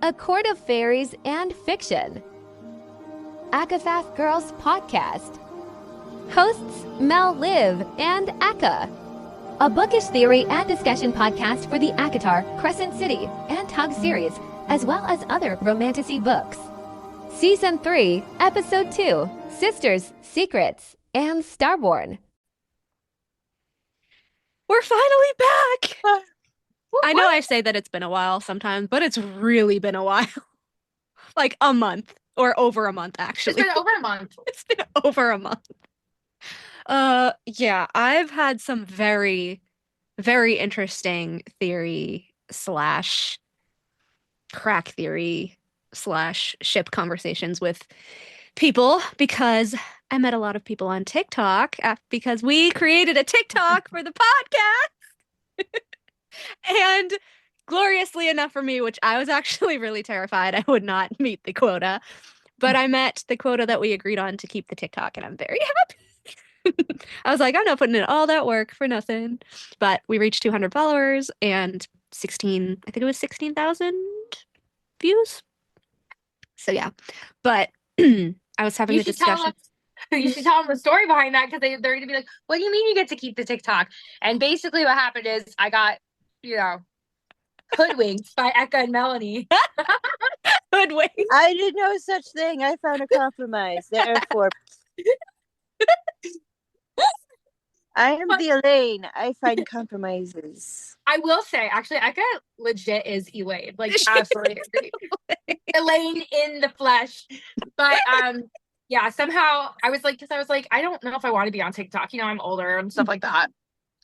A Court of Fairies and Fiction. Akafaf Girls Podcast. Hosts Mel Liv and Aka. A bookish theory and discussion podcast for the Akatar, Crescent City, and Tug series, as well as other romantasy books. Season 3, Episode 2, Sisters, Secrets, and Starborn. We're finally back! I know I say that it's been a while sometimes, but it's really been a while. Like a month, or over a month, actually. It's been over a month. It's been over a month. Yeah, I've had some very, very interesting theory slash crack theory slash ship conversations with people because I met a lot of people on TikTok because we created a TikTok for the podcast. And gloriously enough for me, which I was actually really terrified I would not meet the quota, but I met the quota that we agreed on to keep the TikTok, and I'm very happy. I was like, I'm not putting in all that work for nothing. But we reached 200 followers and 16, I think it was 16,000 views. So yeah, but I was having a discussion. You should tell them the story behind that because they're going to be like, what do you mean you get to keep the TikTok? And basically what happened is I got, hoodwinked by Eka and Melanie. Hoodwinked? I did no such thing. I found a compromise. Therefore, I am the Elaine. I find compromises. I will say, actually, Eka legit is Elaine. Like, absolutely. Elaine in the flesh. But, yeah, somehow I was like, I don't know if I want to be on TikTok. I'm older and stuff like that.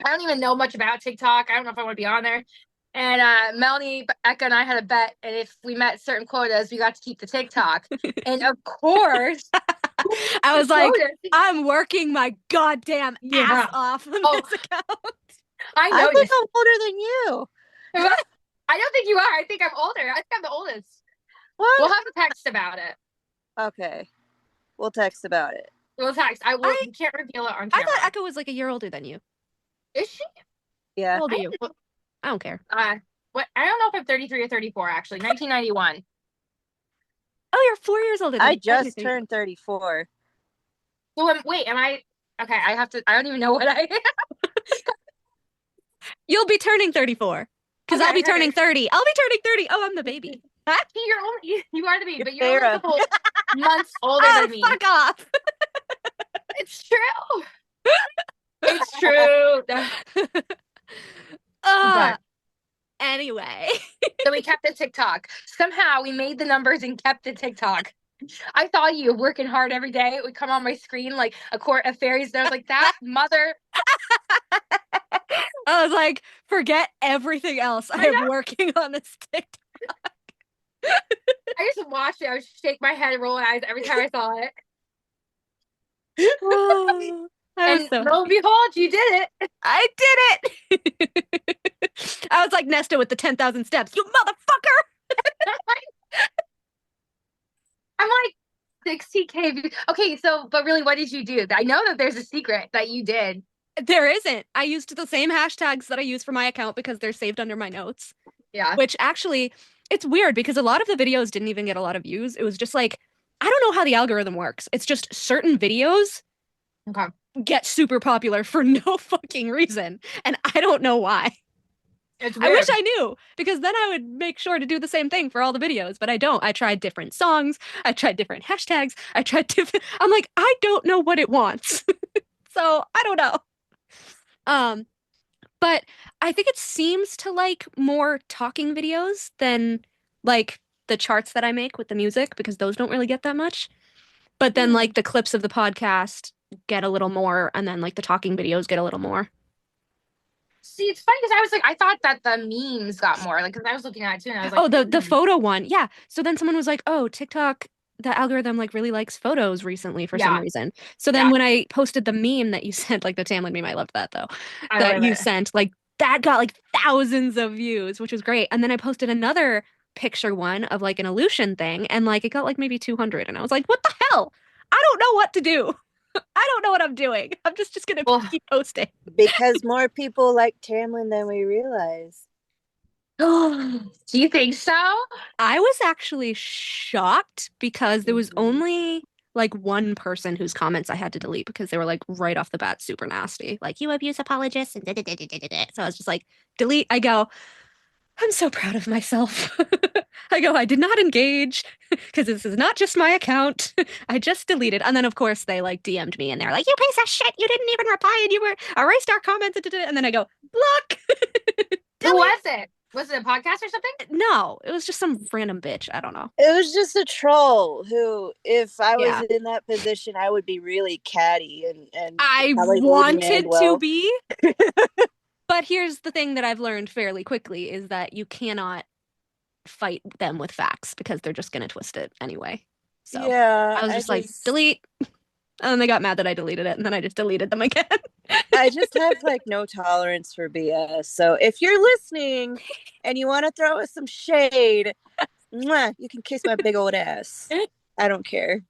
I don't even know much about TikTok. I don't know if I want to be on there. And Melanie, Eka, and I had a bet, and if we met certain quotas, we got to keep the TikTok. And of course, I was like, I'm working my goddamn ass off on this account. I know. I think I'm older than you. I don't think you are. I think I'm older. I think I'm the oldest. What? We'll have a text about it. Okay. We'll text about it. We'll text. You can't reveal it on camera. I thought Eka was like a year older than you. Is she? Yeah. How old are you? I don't care. What? I don't know if I'm 33 or 34, actually. 1991. Oh, you're 4 years older than me. I just turned 34. So, wait, am I... Okay, I don't even know what I am. You'll be turning 34. Because I'll be turning 30. I'll be turning 30. Oh, I'm the baby. You are the baby, but you're only a couple months older than me. Fuck off. It's true. It's true. Anyway. So we kept the TikTok. Somehow we made the numbers and kept the TikTok. I saw you working hard every day. It would come on my screen like a court of fairies. And I was like, that mother. I was like, forget everything else. I am working on this TikTok. I just watched it. I would shake my head and roll my eyes every time I saw it. And lo and behold, you did it. I did it. I was like Nesta with the 10,000 steps. You motherfucker. I'm like 60K views. Okay, but really, what did you do? I know that there's a secret that you did. There isn't. I used the same hashtags that I use for my account because they're saved under my notes. Yeah. Which actually, it's weird because a lot of the videos didn't even get a lot of views. It was just like, I don't know how the algorithm works. It's just certain videos get super popular for no fucking reason. And I don't know why. It's weird. I wish I knew, because then I would make sure to do the same thing for all the videos, but I don't. I tried different songs. I tried different hashtags. I'm like, I don't know what it wants. So I don't know. But I think it seems to like more talking videos than like the charts that I make with the music, because those don't really get that much. But then like the clips of the podcast get a little more, and then like the talking videos get a little more. See, it's funny because I thought that the memes got more, like, because I was looking at it too, and I was like, oh, the photo one, yeah. So then someone was like, oh, TikTok, the algorithm like really likes photos recently for some reason. So then when I posted the meme that you sent, like the Tamlin meme, I loved that though, that you sent, like that got like thousands of views, which was great. And then I posted another picture one of like an illusion thing, and like it got like maybe 200, and I was like, what the hell? I don't know what to do. I don't know what I'm doing. I'm just gonna keep posting. Because more people like Tamlin than we realize. Do you think so? I was actually shocked because there was Mhm. only like one person whose comments I had to delete because they were like right off the bat super nasty. Like, you abuse apologists and da da da da da da da. So I was just like, delete. I go, I'm so proud of myself. I go, I did not engage because this is not just my account. I just deleted. And then, of course, they like DM'd me and they're like, you piece of shit. You didn't even reply and you were erased our comments. Da, da, da. And then I go, block. Who was it? Was it a podcast or something? No, it was just some random bitch. I don't know. It was just a troll who, if I was Yeah. in that position, I would be really catty and I probably wanted demand to well. be. But here's the thing that I've learned fairly quickly is that you cannot fight them with facts because they're just going to twist it anyway. So Yeah, I was just like, delete. And then they got mad that I deleted it, and then I just deleted them again. I just have like no tolerance for BS. So if you're listening and you want to throw us some shade, mwah, you can kiss my big old ass. I don't care.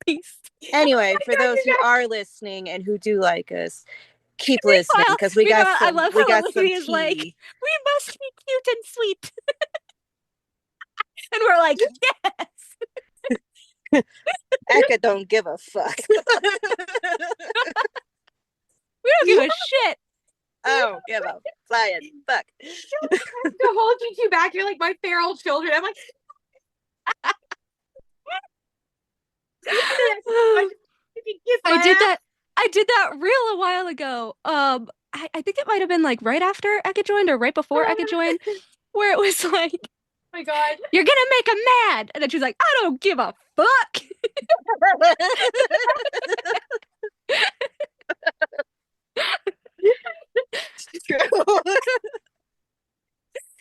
Peace. Anyway, for those who are listening and who do like us, keep listening because we got I some. love We how got some Olivia is like, tea. we must be cute and sweet. And we're like, yes. Eka don't give a fuck. We don't give a shit. Oh, give a flying fuck. To hold you two back, you're like my feral children. I'm like, I did that reel a while ago. I think it might have been like right after Eka joined or right before Eka joined, where it was like, oh my god, you're gonna make him mad. And then she's like, I don't give a fuck.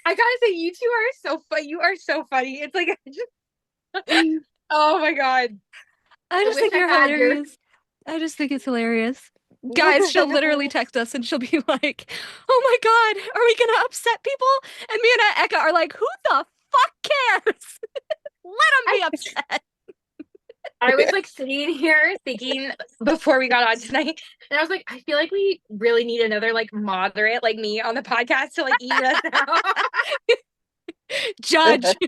I gotta say, you two are so funny. You are so funny. It's like, oh my god. I just wish think I you're had your- hilarious. I just think it's hilarious. Guys, she'll literally text us and she'll be like, oh my God, are we gonna upset people? And me and Eka are like, who the fuck cares? Let them be upset. I was like sitting here thinking before we got on tonight, and I was like, I feel like we really need another like moderate like me on the podcast to like eat us out. Judge. Exactly.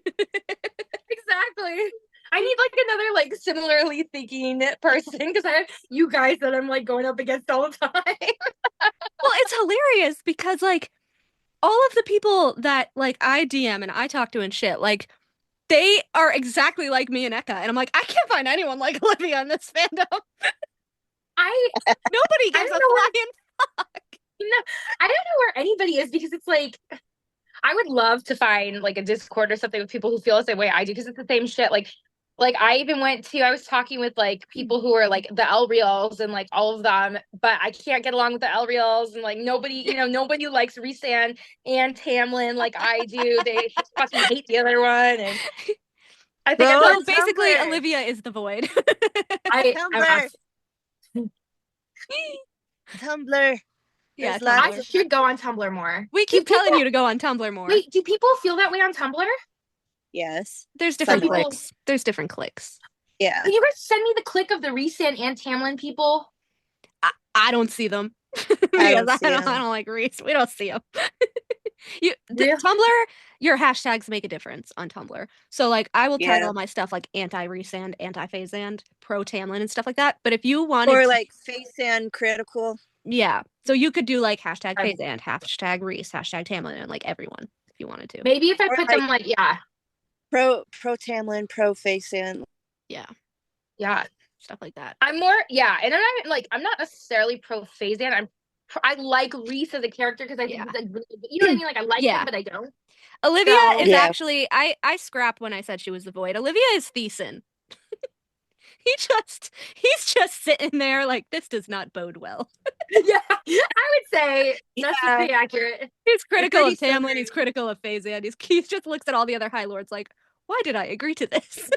I need like another like similarly thinking person because I have you guys that I'm like going up against all the time. Well, it's hilarious because like all of the people that like I DM and I talk to and shit, like they are exactly like me and Eka. And I'm like, I can't find anyone like Olivia in this fandom. Nobody gives a flying fuck. No, I don't know where anybody is because it's like I would love to find like a Discord or something with people who feel the same way I do because it's the same shit. Like I even I was talking with like people who are like the L Reals and like all of them, but I can't get along with the L Reals and like nobody likes Resan and Tamlin like I do. They fucking hate the other one, and I think So I'm like, basically, Tumblr. Olivia is the void. I'm Tumblr. Yeah, There's lots I Tumblr. should go on Tumblr more. We keep telling you to go on Tumblr more. Wait, do people feel that way on Tumblr? Yes. There's different Some people- clicks. There's different clicks. Yeah. Can you guys send me the click of the Resan and Tamlin people? I don't see them. I don't Because see 'em. I don't like Reese. We don't see them. Really? Tumblr, your hashtags make a difference on Tumblr. So like I will tag Yeah. all my stuff like anti-Resand, anti-Phasand, pro-Tamlin and stuff like that. But if you wanted Or to- like face and critical. yeah. So you could do like hashtag Okay. Phasand, hashtag Reese, hashtag Tamlin, and like everyone if you wanted to. Maybe if I Or put like- them like, yeah, Pro Tamlin, pro face and Yeah. yeah. Stuff like that. I'm more, yeah, and I'm not necessarily pro Phazan. I like Reese as a character because I think Yeah. he's like, really, you know what I mean? Like I like Yeah. him, but I don't. Olivia So- is Yeah. actually I scrap when I said she was the void. Olivia is Thiessen. he's just sitting there like this does not bode well. Yeah, I would say that's Yeah. pretty accurate. He's critical of pretty Tamlin, similar. he's critical of Phazan. He just looks at all the other High Lords like, why did I agree to this?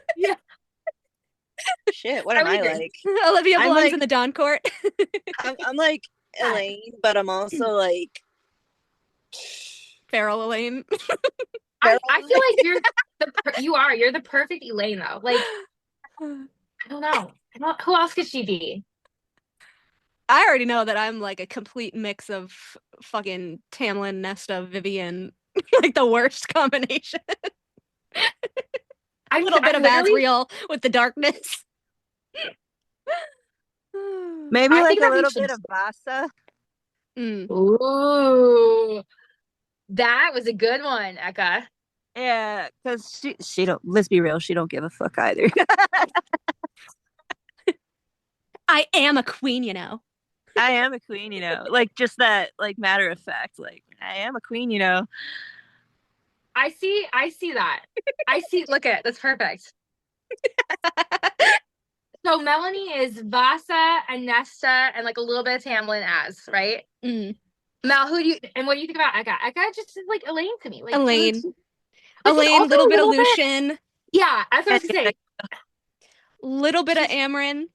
shit. What I am would I agree. like? Olivia I'm belongs like- in the Dawn Court. I'm like Elaine, but I'm also like Feral Elaine. I feel like you're the perfect Elaine though. Like I don't know. Who else could she be? I already know that I'm like a complete mix of fucking Tamlin, Nesta, Vivian, Like the worst combination. A little bit of literally- Asriel with the darkness. Maybe I like think a that we little should- bit of Vasa. Mm. Ooh, that was a good one, Eka. Yeah, because she don't. Let's be real, she don't give a fuck either. I am a queen, you know. I am a queen, you know. Like just that, like matter of fact, like I am a queen, you know. I see that. I see. Look at it. That's perfect. So Melanie is Vasa and Nesta and like a little bit of Tamlin as, right? Mm. Mel, what do you think about Eka? Eka just is like Elaine to me. Like Elaine. but she's Elaine, also little a bit of little Lucian, Yeah, that's what I was gonna say. little bit of Amryn.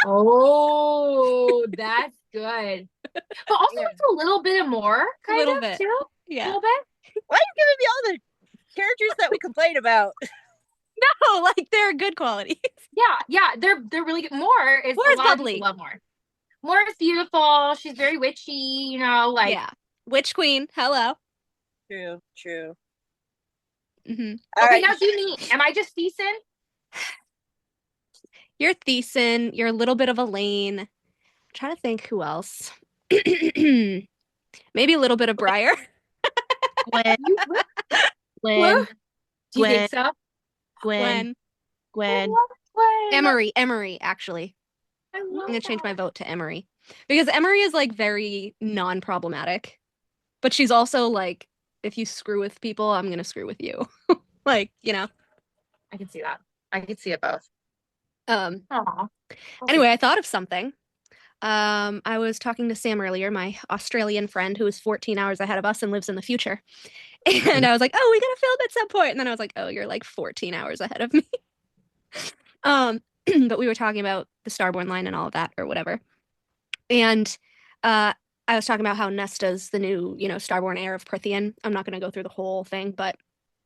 Oh, that's good. But also Yeah. it's a little bit of more, kind Little of bit. too. A Yeah. little bit. Why are you giving me all the characters that we complain about? No, like they're good qualities. Yeah, they're really good. More is More a is lot of bubbly. people love more. More is beautiful. She's very witchy, you know, like Yeah. Witch queen. Hello. True. Mm-hmm. All okay, right. now do me. Am I just decent? You're Thiessen. You're a little bit of Elaine. I'm trying to think who else. Maybe a little bit of Briar. Gwen, What? Do you Gwen, think so? Gwen. Gwen. Emery, actually. I'm gonna change my vote to Emery. Because Emery is like very non-problematic. But she's also like, if you screw with people, I'm gonna screw with you. Like, you know. I can see that. I can see it both. Aw. Anyway, I thought of something. I was talking to Sam earlier, my Australian friend who is 14 hours ahead of us and lives in the future. And I was like, oh, we gotta film at some point. And then I was like, oh, you're like 14 hours ahead of me. But we were talking about the Starborn line and all of that or whatever. And I was talking about how Nesta's the new, Starborn heir of Prithian. I'm not gonna go through the whole thing, but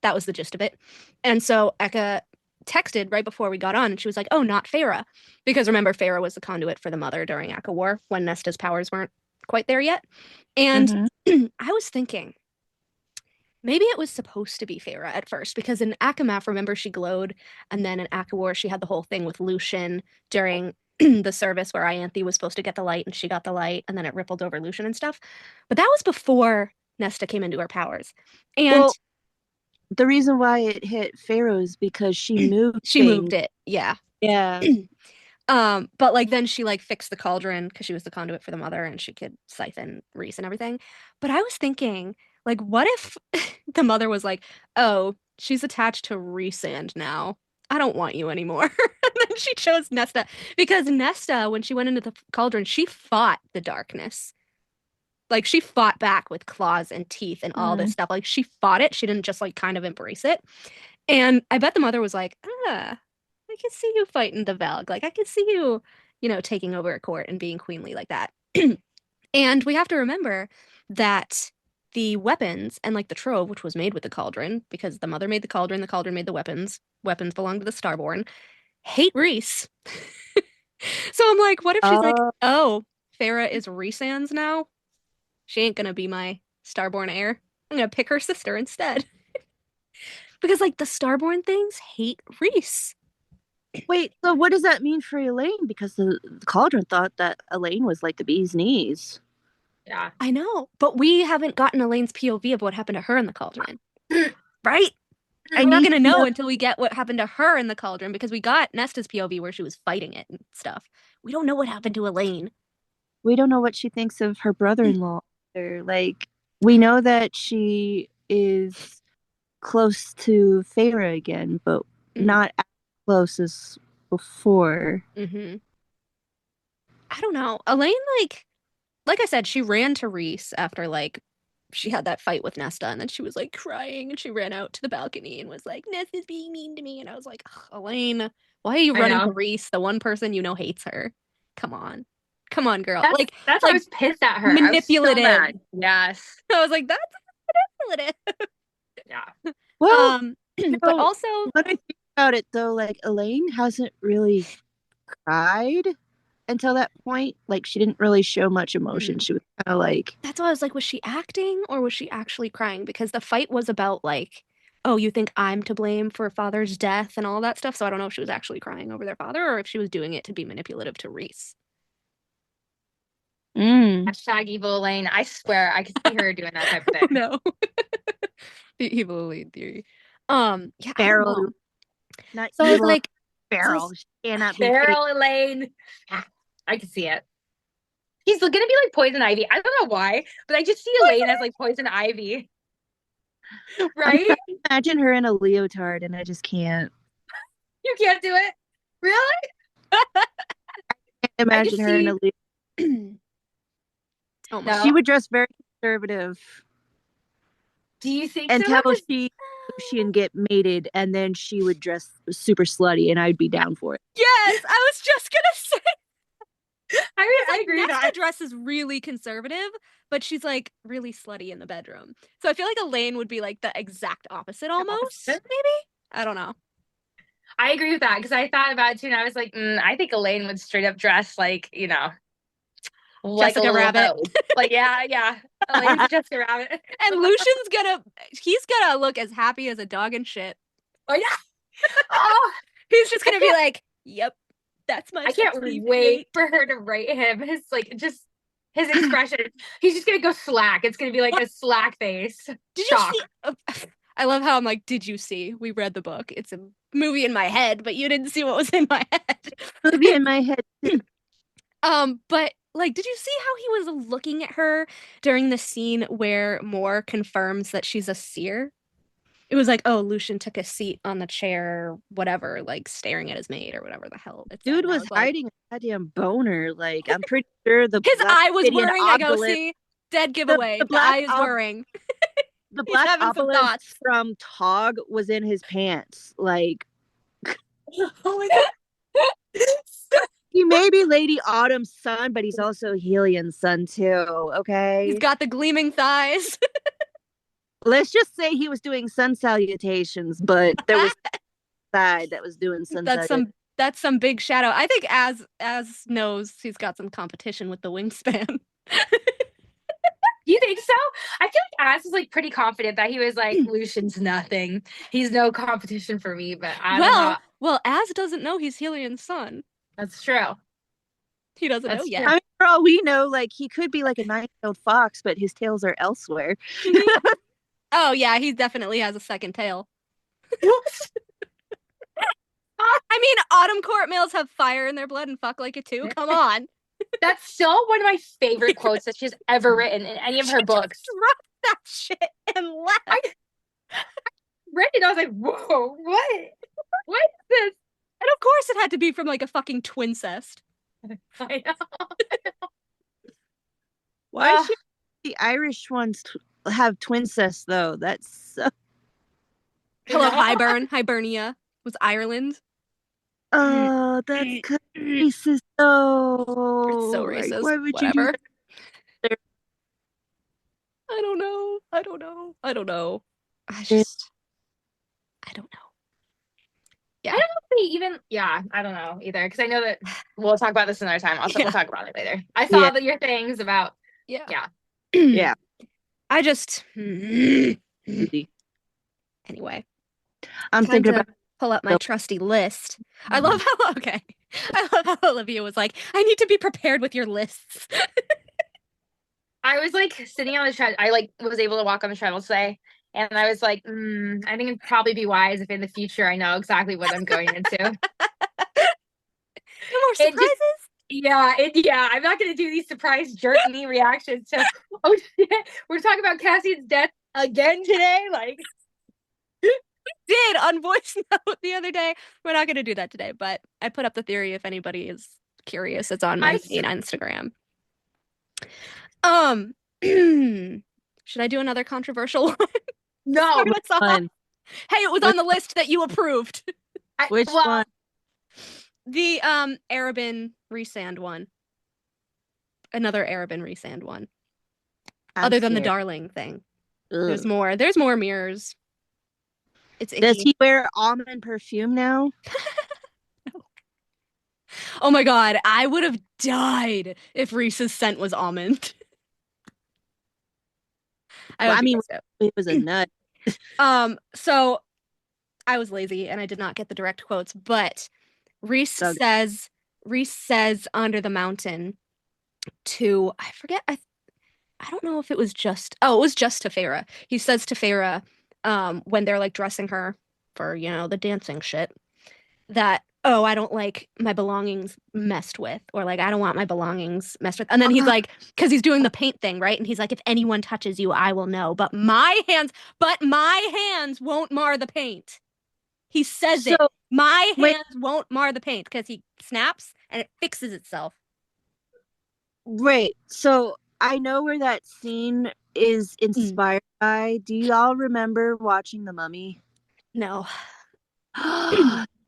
that was the gist of it. And so Eka texted right before we got on and she was like, oh, not Feyre. Because remember, Feyre was the conduit for the mother during Eka War when Nesta's powers weren't quite there yet. And I was thinking, maybe it was supposed to be Feyre at first, because in Akamath, remember, she glowed, and then in Eka War, she had the whole thing with Lucian during the service where Ianthe was supposed to get the light, and she got the light, and then it rippled over Lucian and stuff. But that was before Nesta came into her powers. And Well, the reason why it hit Pharaoh is because she moved. she moved it, yeah. Yeah. But like then she like fixed the cauldron because she was the conduit for the mother and she could siphon Rhys and everything. But I was thinking, like, what if the mother was like, oh, she's attached to Rhysand now. I don't want you anymore. And then she chose Nesta because Nesta, when she went into the cauldron, she fought the darkness. Like she fought back with claws and teeth and all this stuff. Like she fought it. She didn't just like kind of embrace it. And I bet the mother was like, I can see you fighting the Valg. Like I can see you, taking over a court and being queenly like that. And we have to remember that the weapons and like the trove, which was made with the cauldron, because the mother made the cauldron made the weapons. Weapons belong to the Starborn. Hate Rhys. So I'm like, what if she's like, oh, Feyre is Rhysand's now? She ain't gonna be my Starborn heir. I'm gonna pick her sister instead. Because like the Starborn things hate Rhys. Wait, so what does that mean for Elaine? Because the Cauldron thought that Elaine was like the bee's knees. Yeah. I know, but we haven't gotten Elaine's POV of what happened to her in the cauldron. Right? I'm not going to know until we get what happened to her in the cauldron, because we got Nesta's POV where she was fighting it and stuff. We don't know what happened to Elaine. We don't know what she thinks of her brother-in-law. Like, we know that she is close to Feyre again, but not as close as before. I don't know. Elaine, like I said, she ran to Rhys after like she had that fight with Nesta, and then she was like crying, and she ran out to the balcony and was like, Nesta's being mean to me. And I was like, Elaine, why are you running to Rhys, the one person hates her? Come on, girl. That's why I was pissed at her. Manipulative. I was so mad. Yes. I was like, that's manipulative. Yeah. Well, but also when I think about it though, like Elaine hasn't really cried until that point. Like, she didn't really show much emotion. She was kind of like, That's why I was like, was she acting or was she actually crying? Because the fight was about like, oh, you think I'm to blame for father's death and all that stuff. So I don't know if she was actually crying over their father or if she was doing it to be manipulative to Reese. Hashtag evil Elaine. I swear I could see her doing that type of thing. No. The evil Elaine theory. Yeah, I don't feral. know. Not So I was evil, like, feral. She cannot be Feral Elaine. I can see it. He's gonna be like Poison Ivy. I don't know why, but I just see Elaine as like Poison Ivy. Right? Imagine her in a leotard, and I just can't. You can't do it. Really? Imagine her in a leotard. oh my No. She would dress very conservative Do you think until so? she and get mated, and then she would dress super slutty, and I'd be down for it. Yes, I was just gonna say. I agree with Nesta that. dress is really conservative, but she's like really slutty in the bedroom. So I feel like Elaine would be like the exact opposite almost. opposite? Maybe? I don't know. I agree with that because I thought about it too, and I was like, I think Elaine would straight up dress like, you know, like Jessica a little Rabbit. nose. Like, yeah. Elaine's Jessica Rabbit. And he's gonna look as happy as a dog in shit. Oh yeah. Oh, He's just gonna be like, yep, that's my I can't sexy wait mate. for her to write him. His like just his expression. He's just gonna go slack. It's gonna be like a slack face. Did Shock. you see? I love how I'm like, did you see? We read the book. It's a movie in my head, but you didn't see what was in my head. Movie in my head. But like, did you see how he was looking at her during the scene where Moore confirms that she's a seer? It was like, oh, Lucian took a seat on the chair, whatever, like staring at his maid or whatever the hell. Dude was hiding a goddamn boner. Like, I'm pretty sure his eye was Obsidian worrying. I go, obelisk- see, dead giveaway. The black eye is worrying. The He's black having some obelisk thoughts. from Tog was in his pants. Like, Oh my god. he may be Lady Autumn's son, but he's also Helion's son too. Okay, He's got the gleaming thighs. let's just say he was doing sun salutations, but there was a side that was doing sun salutations. That's some big shadow. I think as knows he's got some competition with the wingspan. You think so? I feel like Az was like pretty confident that he was like, Lucian's nothing. He's no competition for me, but I don't know. Well, Az doesn't know he's Helion's son. That's true. He doesn't know That's yet. I mean, for all we know, like, he could be like a 9-tailed fox, but his tails are elsewhere. Oh yeah, he definitely has a second tail. I mean, autumn court males have fire in their blood and fuck like it too. Come on. That's still one of my favorite quotes that she's ever written in any of her books. Drop that shit and laugh. I read it, I was like, whoa, what? What is this? And of course it had to be from like a fucking twincest. I know. Why should the Irish ones have twincest though? That's so... Hello, Hibernia was Ireland. Oh, that's racist. Oh, It's so racist. Like, why would Whatever. you do that? I don't know. I don't know. I don't know. I don't know. Yeah. I don't know if they even, I don't know either. Because I know that we'll talk about this another time. Also, we'll talk about it later. I saw that your things about, Yeah. Yeah. I just, anyway. I'm Time thinking to about pull up my trusty list. I love how, I love how Olivia was like, I need to be prepared with your lists. I was like sitting on the treadmill. I like was able to walk on the treadmill today. And I was like, I think it'd probably be wise if in the future I know exactly what I'm going into. No more surprises? I'm not going to do these surprise jerk me reactions to, oh shit, we're talking about Cassian's death again today? Like, did on voice note the other day. We're not going to do that today, but I put up the theory if anybody is curious. It's on my main Instagram. Should I do another controversial one? No. Hey, it was on the list that you approved. Which one? The Arabin Resand one. Another Arabin Resand one. Other than the darling thing. There's more mirrors. It's icky. Does he wear almond perfume now? No. Oh my god, I would have died if Reese's scent was almond. I mean, it was a nut. So I was lazy and I did not get the direct quotes, but Reese says under the mountain to, I forget, I don't know if it was just, it was just to Feyre. He says to Feyre, when they're like dressing her for, the dancing shit, that, oh, I don't like my belongings messed with, or like, I don't want my belongings messed with. And then he's like, because he's doing the paint thing, right? And he's like, if anyone touches you, I will know. But my hands won't mar the paint. He says it. My hands won't mar the paint, because he snaps and it fixes itself. Right. So I know where that scene is inspired by. Do y'all remember watching The Mummy? No.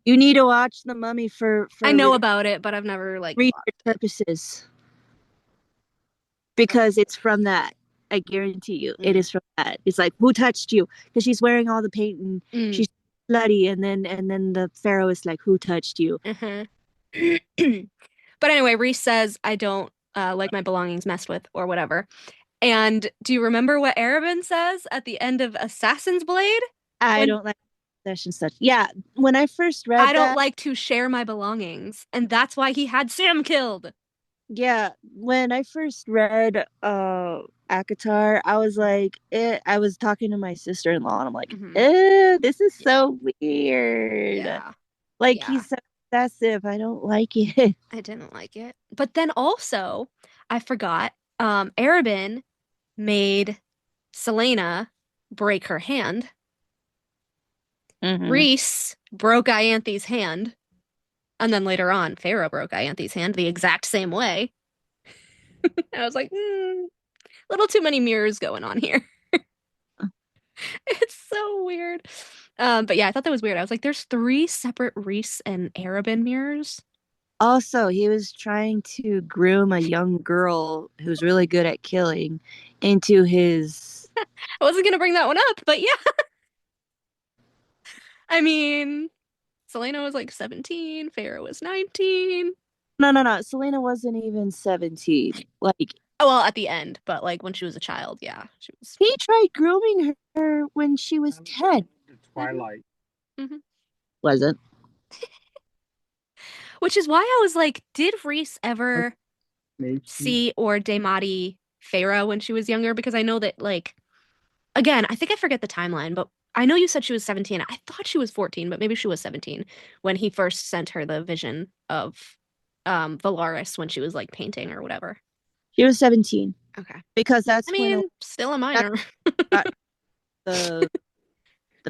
You need to watch The Mummy for I know about it, but I've never research purposes. Because it's from that. I guarantee you. It is from that. It's like, who touched you? Because she's wearing all the paint and she's bloody, and then the pharaoh is like, who touched you? But anyway, Reese says, I don't like my belongings messed with, or whatever. And do you remember what Arabin says at the end of Assassin's Blade? I don't like such. Yeah, when I first read I don't like to share my belongings, and that's why he had Sam killed. Yeah, when I first read ACOTAR, I was like, I was talking to my sister-in-law, and I'm like, this is so weird. Yeah. Like, he's so excessive. I don't like it. I didn't like it. But then also, I forgot, Arabin made Selena break her hand. Reese broke Ianthe's hand. And then later on, Feyre broke Ianthe's hand the exact same way. I was like, a little too many mirrors going on here. It's so weird. But yeah, I thought that was weird. I was like, there's 3 separate Reese and Arabin mirrors. Also, he was trying to groom a young girl who's really good at killing into his... I wasn't going to bring that one up, but yeah. I mean, Selena was like 17, Feyre was 19. No. Selena wasn't even 17. Like... well, at the end, but like when she was a child, yeah. She was... He tried grooming her when she was 10. Twilight. Wasn't. Which is why I was like, did Reese ever see or Daemati Feyre when she was younger? Because I know that, like, again, I think I forget the timeline, but I know you said she was 17. I thought she was 14, but maybe she was 17 when he first sent her the vision of Valaris when she was like painting or whatever. She was 17. Okay. Because that's still a minor. the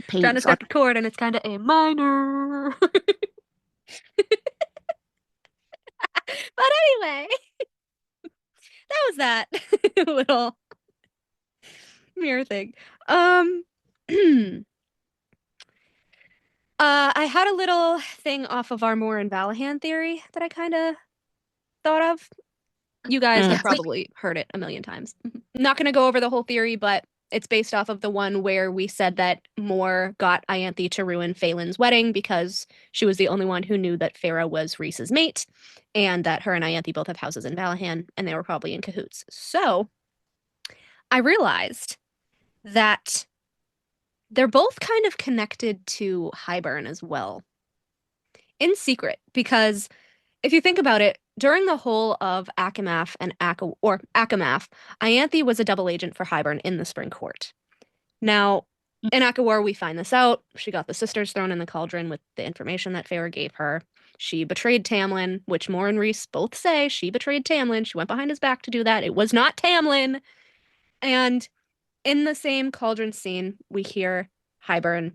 paint. Trying to strike a chord and it's kind of A minor. But anyway, that was that little mirror thing. I had a little thing off of our Moore and Valahan theory that I kind of thought of. You guys have probably heard it a million times. I'm not going to go over the whole theory, but it's based off of the one where we said that Moore got Ianthe to ruin Phelan's wedding because she was the only one who knew that Feyre was Reese's mate, and that her and Ianthe both have houses in Valahan, and they were probably in cahoots. So I realized that they're both kind of connected to Hybern as well, in secret, because if you think about it, during the whole of Akamath and Akamath, Ianthe was a double agent for Hybern in the Spring Court. Now, in Akawar, we find this out. She got the sisters thrown in the cauldron with the information that Feyre gave her. She betrayed Tamlin, which Moore and Reese both say she betrayed Tamlin. She went behind his back to do that. It was not Tamlin. And in the same cauldron scene, we hear Hybern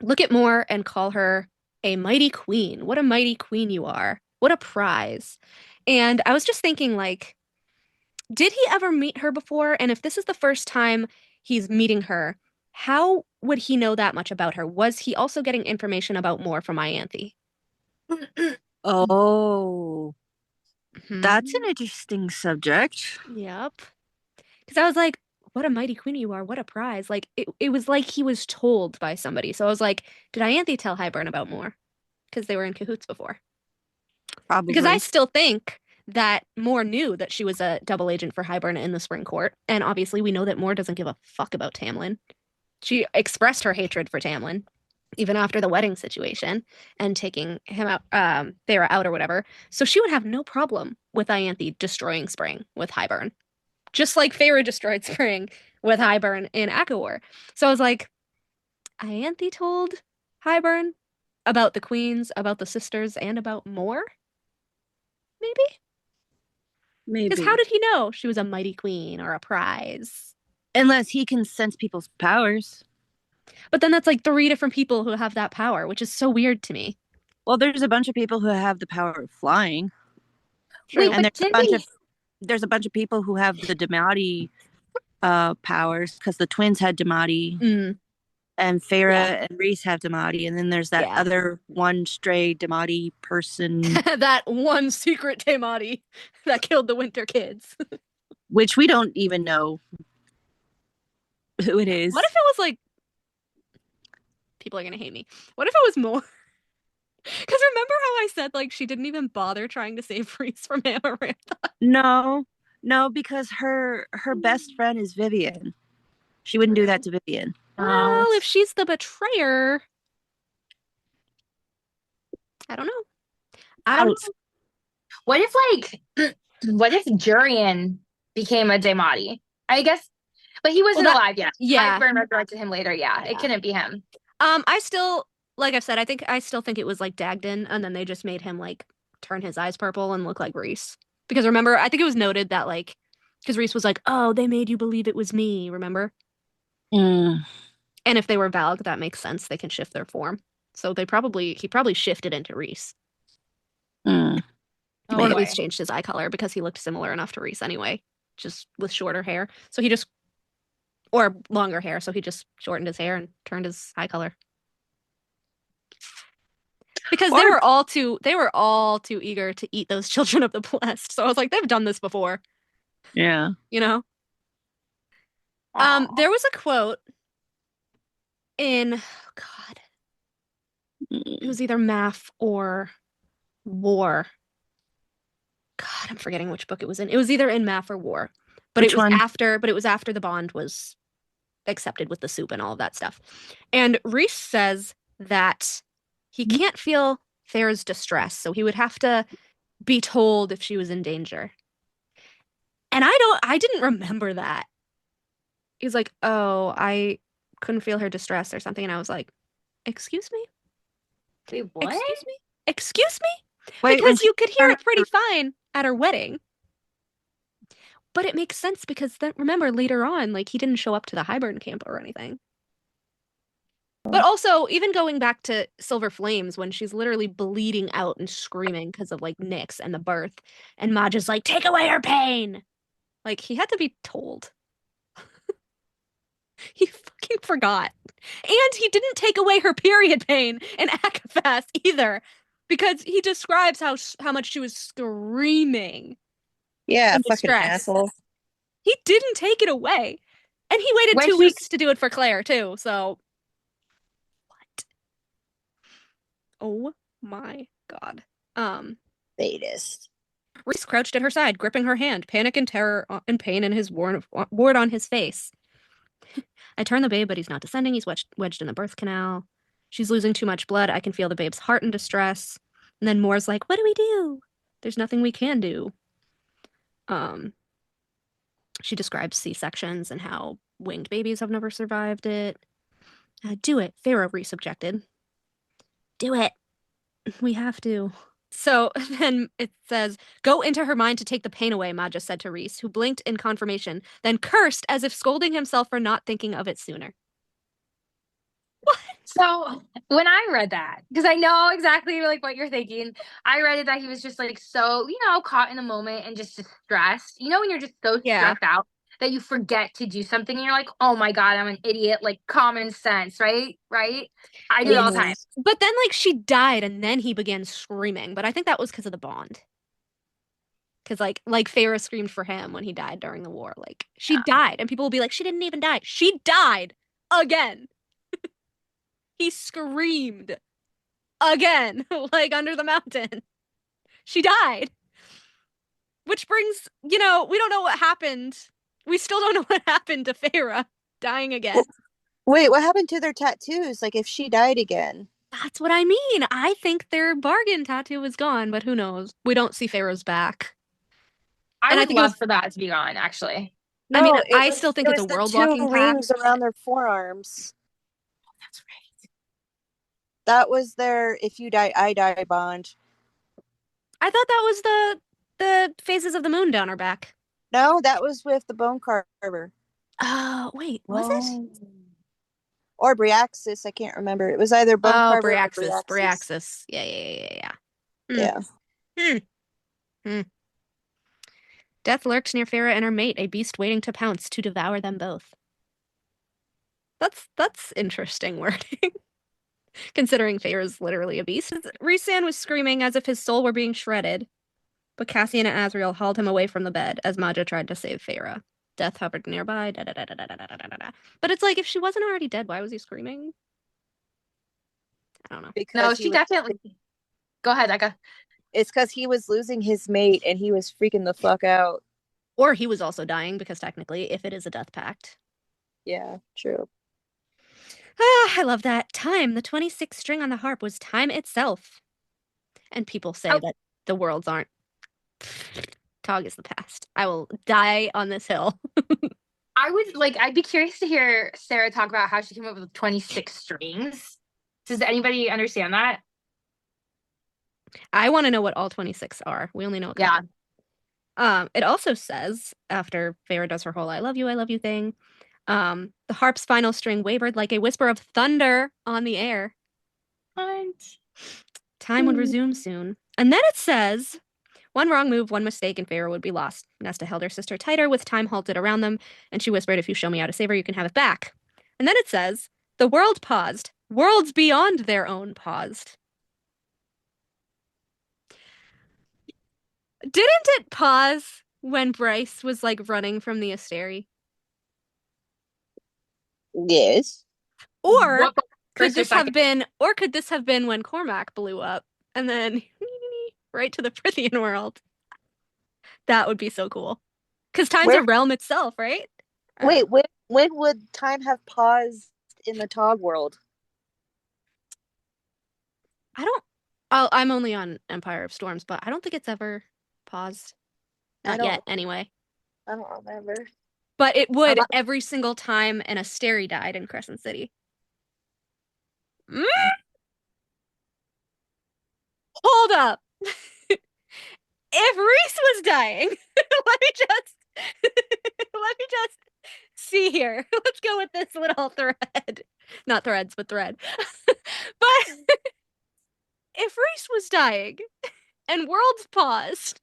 look at Moore and call her a mighty queen. What a mighty queen you are. What a prize. And I was just thinking, like, did he ever meet her before? And if this is the first time he's meeting her, how would he know that much about her? Was he also getting information about Moore from Ianthe? Oh. That's an interesting subject. Yep. Because I was like, what a mighty queen you are. What a prize. Like, it was like he was told by somebody. So I was like, did Ianthe tell Hybern about Moore? Because they were in cahoots before. Probably. Because I still think that Moore knew that she was a double agent for Hybern in the Spring Court. And obviously we know that Moore doesn't give a fuck about Tamlin. She expressed her hatred for Tamlin even after the wedding situation and taking him out, Feyre out or whatever. So she would have no problem with Ianthe destroying Spring with Hybern. Just like Feyre destroyed Spring with Hybern in ACOWAR. So I was like, Ianthe told Hybern about the queens, about the sisters, and about Moore? Maybe? Maybe. Because how did he know she was a mighty queen or a prize? Unless he can sense people's powers. But then that's like 3 different people who have that power, which is so weird to me. Well, there's a bunch of people who have the power of flying. Wait, And but there's a bunch of people who have the Damati powers, because the twins had Damati. Mm. And Feyre and Rhys have Damati, and then there's that other one stray Damati person. That one secret Damati that killed the Winter Kids. Which we don't even know who it is. What if it was like... People are going to hate me. What if it was Moore? Because remember how I said, like, she didn't even bother trying to save Rhys from Amarantha? No, because her best friend is Vivian. She wouldn't do that to Vivian. Well, if she's the betrayer... I don't know. What if Jurian became a Daemati? I guess, but he wasn't alive yet. Yeah. Hybern resurrected him later. Yeah, it couldn't be him. I still, like I've said, I still think it was like Dagden, and then they just made him like turn his eyes purple and look like Rhys. Because remember, I think it was noted that like, because Rhys was like, oh, they made you believe it was me, remember? Mm. And if they were Valg, that makes sense. They can shift their form. So he probably shifted into Rhys. Mm. Or at least changed his eye color because he looked similar enough to Rhys anyway, just with shorter hair. So he just, or longer hair, so he just shortened his hair and turned his eye color. Because they were all too eager to eat those children of the blessed. So I was like, they've done this before. Yeah. You know? There was a quote in, it was either Math or War. God, I'm forgetting which book it was in. It was either in Math or War. But it was after the bond was accepted with the soup and all of that stuff. And Rhys says that he can't feel Feyre's distress, so he would have to be told if she was in danger. And I didn't remember that. He's like, oh, I couldn't feel her distress or something. And I was like, excuse me? Wait, what? Excuse me? Wait, because you could hear it pretty fine at her wedding. But it makes sense because then, remember, later on, like, he didn't show up to the Hybern camp or anything. But also, even going back to Silver Flames, when she's literally bleeding out and screaming because of, like, Nyx and the birth, and Maj is like, take away her pain! Like, he had to be told. He fucking forgot. And he didn't take away her period pain in Akafas either, because he describes how much she was screaming. Yeah, fucking asshole. He didn't take it away. And he waited 2 weeks to do it for Claire, too, so... What? Oh my god. Sadist. Rhys crouched at her side, gripping her hand, panic and terror and pain in his ward on his face. I turn the babe, but he's not descending. He's wedged in the birth canal. She's losing too much blood. I can feel the babe's heart in distress. And then Moore's like, what do we do? There's nothing we can do. She describes C-sections and how winged babies have never survived it. Do it. Feyre, Rhys objected. Do it. We have to. So then it says, go into her mind to take the pain away, Maja said to Rhys, who blinked in confirmation, then cursed as if scolding himself for not thinking of it sooner. What? So when I read that, because I know exactly like what you're thinking, I read it that he was just like so, caught in the moment and just distressed. You know, when you're just so stressed out that you forget to do something and you're like, oh my God, I'm an idiot. Like common sense, right? Right? I do it all the time. But then like she died and then he began screaming. But I think that was because of the bond. Because like Feyre screamed for him when he died during the war. Like she died and people will be like, she didn't even die. She died again. He screamed again, like under the mountain. She died. Which brings, we don't know what happened. We still don't know what happened to Feyre dying again. Wait, what happened to their tattoos? Like, if she died again? That's what I mean. I think their bargain tattoo is gone, but who knows? We don't see Pharaoh's back. I And I would think it love was- for that to be gone, actually. I mean, No, I still think it it's a was the world two walking rings pact. around their forearms. That's right. That was their "if you die, I die" bond. I thought that was the phases of the moon down her back. No, that was with the bone carver. Wait, was it? Or Briaxis, I can't remember. It was either bone carver or Briaxis. Briaxis. Yeah. Yeah. Death lurks near Feyre and her mate, a beast waiting to pounce to devour them both. That's interesting wording. Considering Feyre's literally a beast. Rhysand was screaming as if his soul were being shredded, but Cassian and Azriel hauled him away from the bed as Maja tried to save Feyre. Death hovered nearby. But it's like, if she wasn't already dead, why was he screaming? I don't know. Because No, she definitely. Go ahead, Eka. It's because he was losing his mate and he was freaking the fuck out. Or he was also dying, because technically, if it is a death pact. Yeah, true. Ah, I love that. Time, the 26th string on the harp, was time itself. And people say that the worlds aren't. Tog is the past. I will die on this hill. I'd be curious to hear Sarah talk about how she came up with 26 strings. Does anybody understand that? I want to know what all 26 are. We only know a couple. It also says, after Feyre does her whole I love you thing, the harp's final string wavered like a whisper of thunder on the air. What? Time would resume soon. And then it says, one wrong move, one mistake, and Feyre would be lost. Nesta held her sister tighter with time halted around them, and she whispered, if you show me how to save her, you can have it back. And then it says, the world paused. Worlds beyond their own paused. Didn't it pause when Bryce was like running from the Asteri? Yes. Or could this have been when Cormac blew up and then right to the Prithian world? That would be so cool. Because time's a realm itself, right? Wait, when would time have paused in the Tog world? I'm only on Empire of Storms, but I don't think it's ever paused. Not yet, anyway. I don't remember. But it would every single time an Asteri died in Crescent City. Hold up. If Rhys was dying, let me just see here. Let's go with this little thread. Not threads, but thread. But if Rhys was dying and worlds paused,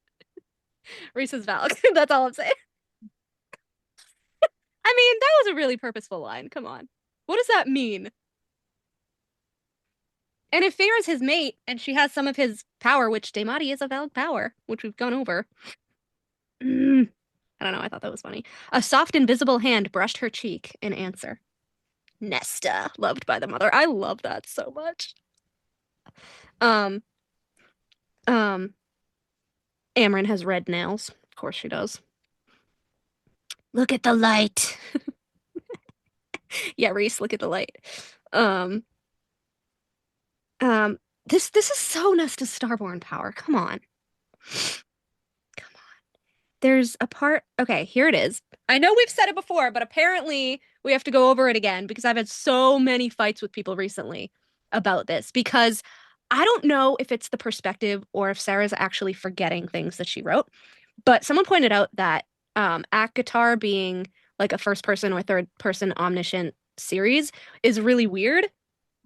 Rhys is Valak. That's all I'm saying. I mean, that was a really purposeful line. Come on. What does that mean? And if Feyre's his mate and she has some of his power, which Daemati is a valid power, which we've gone over. I don't know. I thought that was funny. A soft, invisible hand brushed her cheek in answer. Nesta, loved by the mother. I love that so much. Amryn has red nails. Of course she does. Look at the light. Yeah, Rhys, look at the light. This is so Nesta's Starborn power. Come on. There's a part. Okay, here it is. I know we've said it before, but apparently we have to go over it again because I've had so many fights with people recently about this, because I don't know if it's the perspective or if Sarah's actually forgetting things that she wrote, but someone pointed out that ACOTAR being like a first person or third person omniscient series is really weird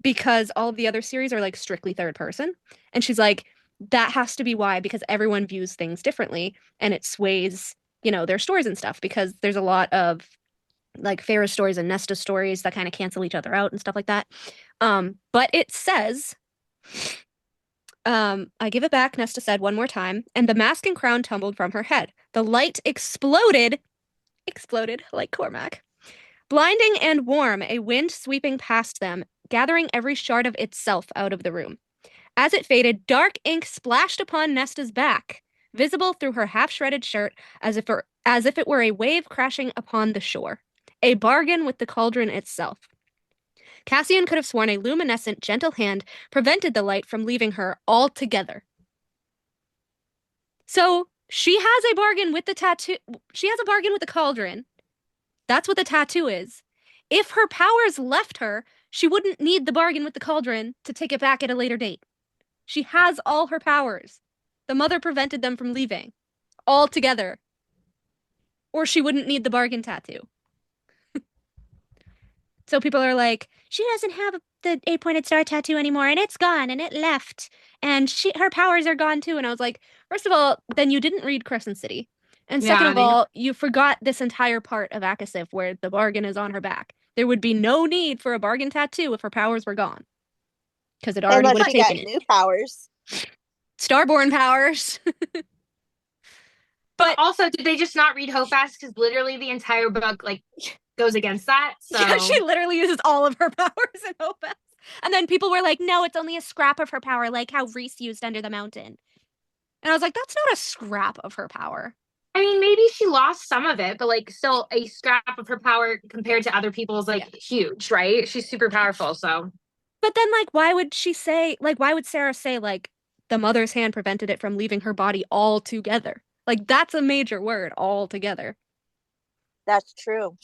because all of the other series are like strictly third person. And she's like, that has to be why, because everyone views things differently and it sways, their stories and stuff, because there's a lot of like Feyre's stories and Nesta stories that kind of cancel each other out and stuff like that. But it says, I give it back, Nesta said one more time, and the mask and crown tumbled from her head. The light exploded like Cormac. Blinding and warm, a wind sweeping past them, gathering every shard of itself out of the room. As it faded, dark ink splashed upon Nesta's back. visible through her half-shredded shirt as if it were a wave crashing upon the shore. A bargain with the cauldron itself. Cassian could have sworn a luminescent, gentle hand prevented the light from leaving her altogether. So she has a bargain with the tattoo. She has a bargain with the cauldron. That's what the tattoo is. If her powers left her, she wouldn't need the bargain with the cauldron to take it back at a later date. She has all her powers. The mother prevented them from leaving altogether. Or she wouldn't need the bargain tattoo. So people are like, she doesn't have the 8-pointed star tattoo anymore, and it's gone, and it left, and her powers are gone too. And I was like, first of all, then you didn't read Crescent City. And second of all, you forgot this entire part of Akasif where the bargain is on her back. There would be no need for a bargain tattoo if her powers were gone. Because it already would have taken it. New powers. Starborn powers. But also, did they just not read Hopefast? Because literally the entire book, like, goes against that. So yeah, she literally uses all of her powers in Hopefast. And then people were like, no, it's only a scrap of her power, like how Reese used Under the Mountain. And I was like, that's not a scrap of her power. I mean, maybe she lost some of it, but like still a scrap of her power compared to other people's like huge, right? She's super powerful, so. But then like why would Sarah say like the mother's hand prevented it from leaving her body altogether? Like that's a major word, altogether. That's true.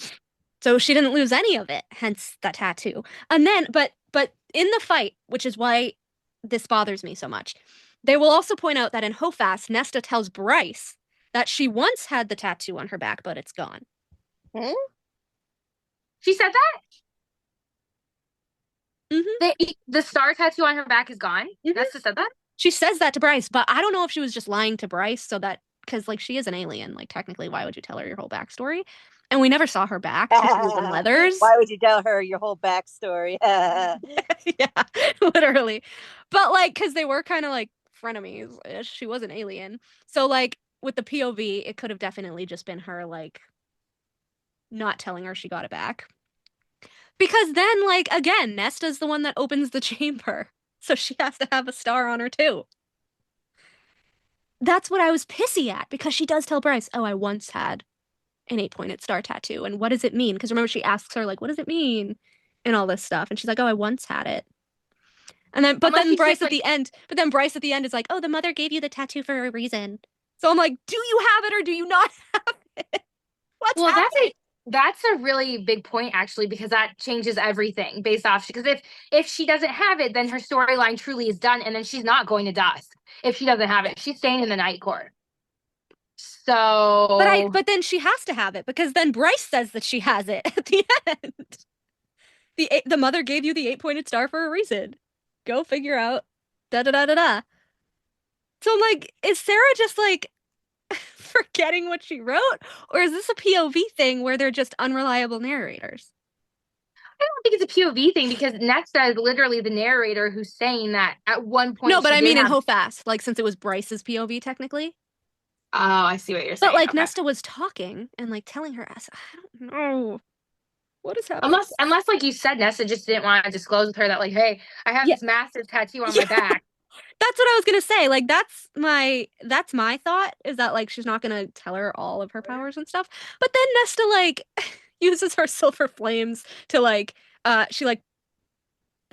So she didn't lose any of it, hence that tattoo. And then but in the fight, which is why this bothers me so much, they will also point out that in Hopefast, Nesta tells Bryce that she once had the tattoo on her back, but it's gone. Hmm? She said that? Mm-hmm. The star tattoo on her back is gone? Mm-hmm. Nesta said that? She says that to Bryce, but I don't know if she was just lying to Bryce so that, because like she is an alien, like technically why would you tell her your whole backstory? And we never saw her back. She was in leathers. Why would you tell her your whole backstory? Yeah, literally. But like, because they were kind of like frenemies. She was an alien. So like with the POV, it could have definitely just been her like not telling her she got it back. Because then like, again, Nesta's the one that opens the chamber. So she has to have a star on her too. That's what I was pissy at, because she does tell Bryce, oh, I once had an 8-pointed star tattoo. And what does it mean? Because remember, she asks her, like, what does it mean? And all this stuff. And she's like, oh, I once had it. And then, but then Bryce at the end is like, oh, the mother gave you the tattoo for a reason. So I'm like, do you have it or do you not have it? What's happening? That's a really big point, actually, because that changes everything based off. Because if she doesn't have it, then her storyline truly is done, and then she's not going to Dusk. If she doesn't have it, she's staying in the Night Court. So, but then she has to have it, because then Bryce says that she has it at the end. The mother gave you the 8-pointed star for a reason. Go figure out. Da da da da da. So I'm like, is Sarah just like forgetting what she wrote, or is this a POV thing where they're just unreliable narrators? I don't think it's a POV thing, because Nesta is literally the narrator who's saying that at one point. No, but I mean in Hopefast, like since it was Bryce's POV technically. Oh, I see what you're saying. But like Nesta was talking and like telling her, I don't know. What is happening? Unless like you said, Nesta just didn't want to disclose with her that like, hey, I have this massive tattoo on my back. That's what I was gonna say. Like that's my thought, is that like she's not gonna tell her all of her powers and stuff. But then Nesta like uses her silver flames to like she like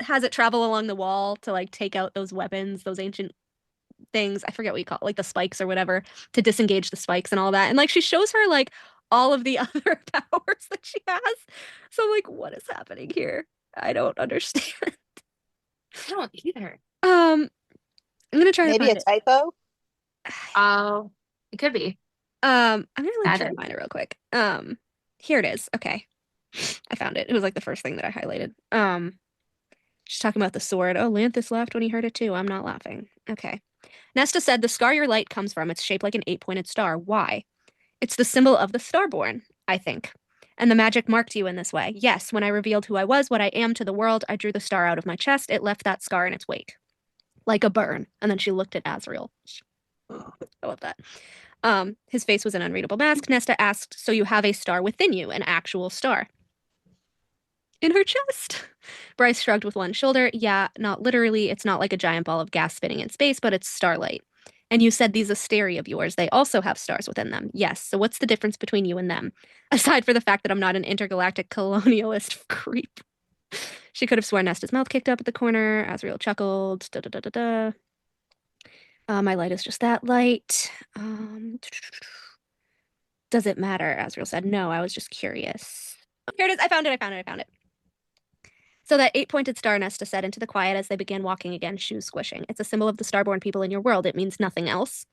has it travel along the wall to like take out those weapons, those ancient things. I forget what you call it, like the spikes or whatever, to disengage the spikes and all that. And like she shows her like all of the other powers that she has. So like, what is happening here? I don't understand. I don't either. I'm gonna try maybe to find a typo. Oh, it could be. I'm gonna like try to find it real quick. Here it is. Okay, I found it. It was like the first thing that I highlighted. She's talking about the sword. Oh, Lanthus laughed when he heard it too. I'm not laughing. Okay. Nesta said, the scar your light comes from, it's shaped like an 8-pointed star. Why? It's the symbol of the Starborn, I think. And the magic marked you in this way. Yes, when I revealed who I was, what I am to the world, I drew the star out of my chest. It left that scar in its wake. Like a burn. And then she looked at Azrael. I love that. His face was an unreadable mask. Nesta asked, so you have a star within you, an actual star? In her chest. Bryce shrugged with one shoulder. Yeah, not literally. It's not like a giant ball of gas spinning in space, but it's starlight. And you said these Asteri of yours, they also have stars within them. Yes. So what's the difference between you and them? Aside for the fact that I'm not an intergalactic colonialist creep. She could have sworn Nesta's mouth kicked up at the corner. Asriel chuckled. Da da da da da. My light is just that light. Does it matter? Asriel said. No, I was just curious. Here it is. I found it. So that 8-pointed star, Nesta said into the quiet as they began walking again, shoes squishing. It's a symbol of the Starborn people in your world. It means nothing else.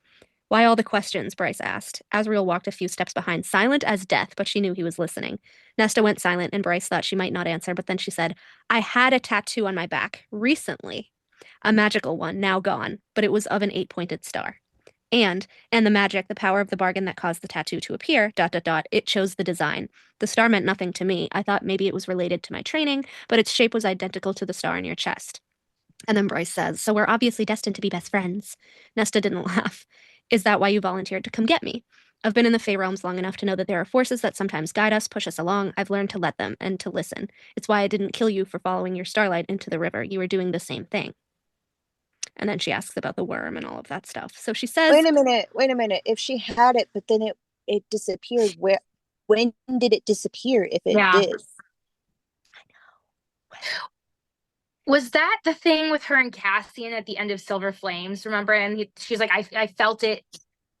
Why all the questions? Bryce asked. Asriel walked a few steps behind, silent as death, but she knew he was listening. Nesta went silent, and Bryce thought she might not answer, but then she said, I had a tattoo on my back recently. A magical one, now gone, but it was of an 8-pointed star. And the magic, the power of the bargain that caused the tattoo to appear, ... it chose the design. The star meant nothing to me. I thought maybe it was related to my training, but its shape was identical to the star in your chest. And then Bryce says, so we're obviously destined to be best friends. Nesta didn't laugh. Is that why you volunteered to come get me? I've been in the Fey realms long enough to know that there are forces that sometimes guide us, push us along. I've learned to let them and to listen. It's why I didn't kill you for following your starlight into the river. You were doing the same thing. And then she asks about the worm and all of that stuff. So she says, Wait a minute. If she had it, but then it disappeared, when did it disappear if it did? Was that the thing with her and Cassian at the end of Silver Flames? Remember? And she's like, I felt it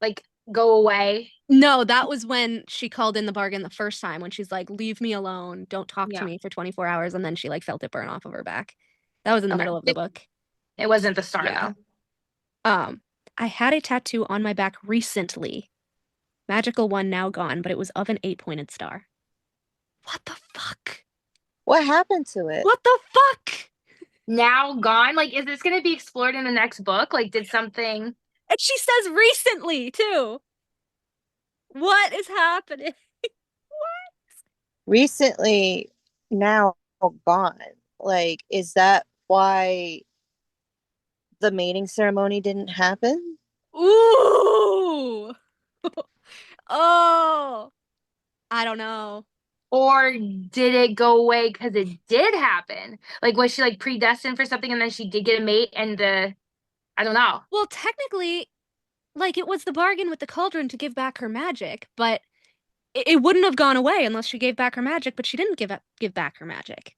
like go away. No, that was when she called in the bargain the first time, when she's like, leave me alone, don't talk to me for 24 hours, and then she like felt it burn off of her back. That was in the middle of the book. It wasn't the star though. I had a tattoo on my back recently. Magical one now gone, but it was of an 8-pointed star. What the fuck? What happened to it? What the fuck? Now gone? Like, is this going to be explored in the next book? Like, did something... And she says recently, too. What is happening? What? Recently, now gone. Like, is that why the mating ceremony didn't happen? Ooh. Oh. I don't know. Or did it go away because it did happen? Like, was she like predestined for something and then she did get a mate and I don't know. Well, technically, like, it was the bargain with the cauldron to give back her magic, but it wouldn't have gone away unless she gave back her magic, but she didn't give back her magic.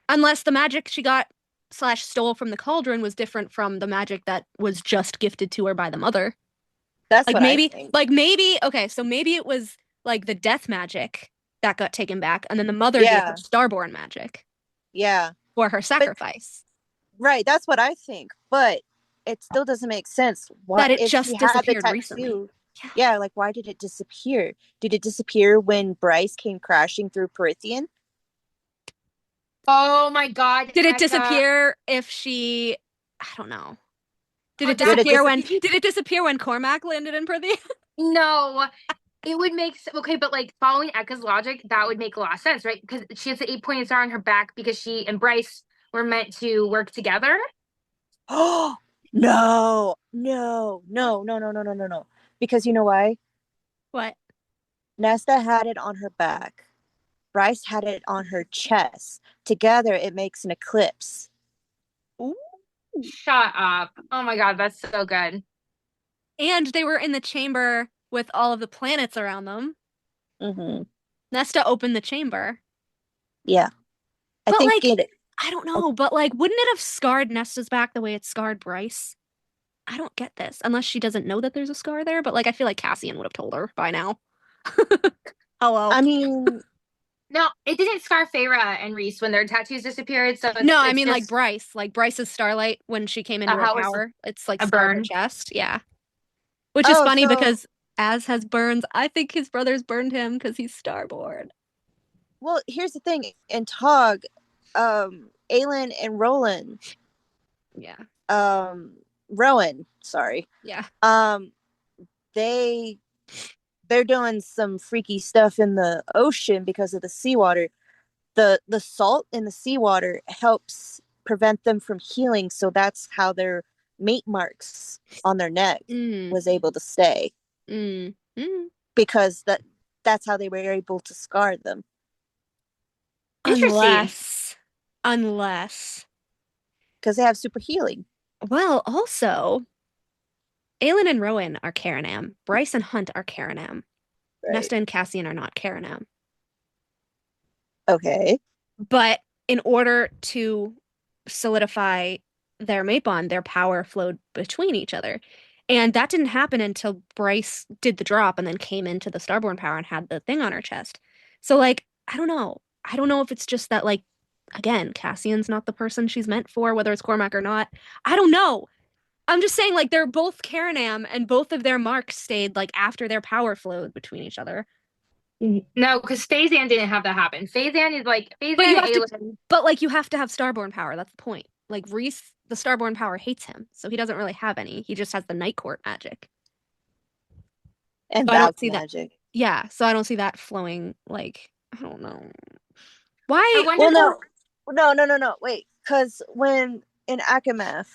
Unless the magic she got / stole from the cauldron was different from the magic that was just gifted to her by the mother. That's like what maybe, I think. like maybe, okay, so maybe it was like the death magic that got taken back, and then the mother gave her Starborn magic. Yeah. For her sacrifice. Right, that's what I think. But it still doesn't make sense. Why, that it just disappeared recently. Yeah, like why did it disappear? Did it disappear when Bryce came crashing through Prithian? Oh my god. Did it disappear if she... I don't know. Did it disappear when Cormac landed in Prithian? No. It would make... Okay, but like following Ekka's logic, that would make a lot of sense, right? Because she has the 8-pointed star on her back because she and Bryce were meant to work together. Oh, no. Because you know why? What? Nesta had it on her back. Bryce had it on her chest. Together, it makes an eclipse. Ooh. Shut up. Oh my god, that's so good. And they were in the chamber with all of the planets around them. Mm-hmm. Nesta opened the chamber. Yeah. I don't know, but like, wouldn't it have scarred Nesta's back the way it scarred Bryce? I don't get this. Unless she doesn't know that there's a scar there, but like, I feel like Cassian would have told her by now. Hello. I mean... No, it didn't scar Feyre and Rhys when their tattoos disappeared. So no, I mean like Bryce, like Bryce's starlight when she came into her power. It's like scarred her chest, yeah. Which is funny because Az has burns. I think his brothers burned him because he's Starborn. Well, here's the thing: in Tog, Aelin and Roland. Yeah. Rowan, sorry. Yeah. They're doing some freaky stuff in the ocean because of the seawater. The salt in the seawater helps prevent them from healing, so that's how their mate marks on their neck was able to stay. Because that's how they were able to scar them. Unless because they have super healing. Well, also Aelin and Rowan are Karanam. Bryce and Hunt are Karanam. Right. Nesta and Cassian are not Karanam. Okay. But in order to solidify their mate bond, their power flowed between each other. And that didn't happen until Bryce did the drop and then came into the Starborn power and had the thing on her chest. So, like, I don't know. I don't know if it's just that, like, again, Cassian's not the person she's meant for, whether it's Cormac or not. I don't know. I'm just saying, like, they're both Karanam and both of their marks stayed, like, after their power flowed between each other. No, because Phazan didn't have that happen. Phazan is like Phazan But you and have to, Aelin. but like you have to have Starborn power. That's the point. Like Rhys, the Starborn power hates him, so he doesn't really have any. He just has the Night Court magic. And So I don't Valk see that. magic. Yeah, so I don't see that flowing. Like I don't know why. I wonder Well, no. Wait, because when in Akamath,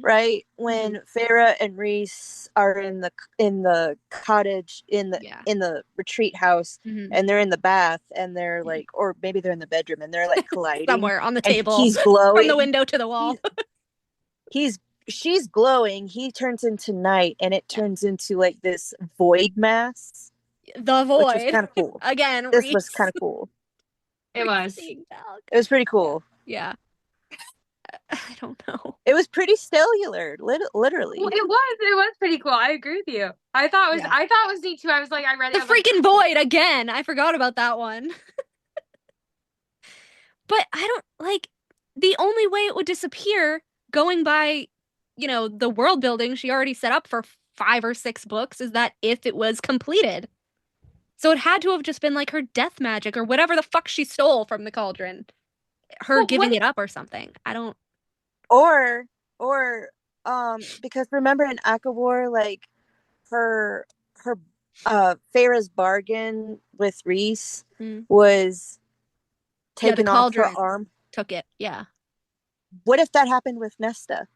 right, when Farah and Rhys are in the cottage in the retreat house, and they're in the bath, and they're like, or maybe they're in the bedroom, and they're like colliding somewhere on the and table. He's glowing from the window to the wall. She's glowing. He turns into night, and it turns into like this void mass. The void, which was kind of cool. Again, this Rhys. was kind of cool. It was. It was pretty cool. Yeah. I don't know. It was pretty stellar, literally. Well, it was pretty cool. I agree with you. I thought it was neat too. I was like, I read it. The freaking void again. I forgot about that one. But I don't like the only way it would disappear going by, the world building she already set up for 5 or 6 books is that if it was completed. So it had to have just been like her death magic or whatever the fuck she stole from the cauldron. Her giving it up or something. I don't. Or because remember in Akawar, like her Farah's bargain with Rhys was taking off her arm. Took it, yeah. What if that happened with Nesta?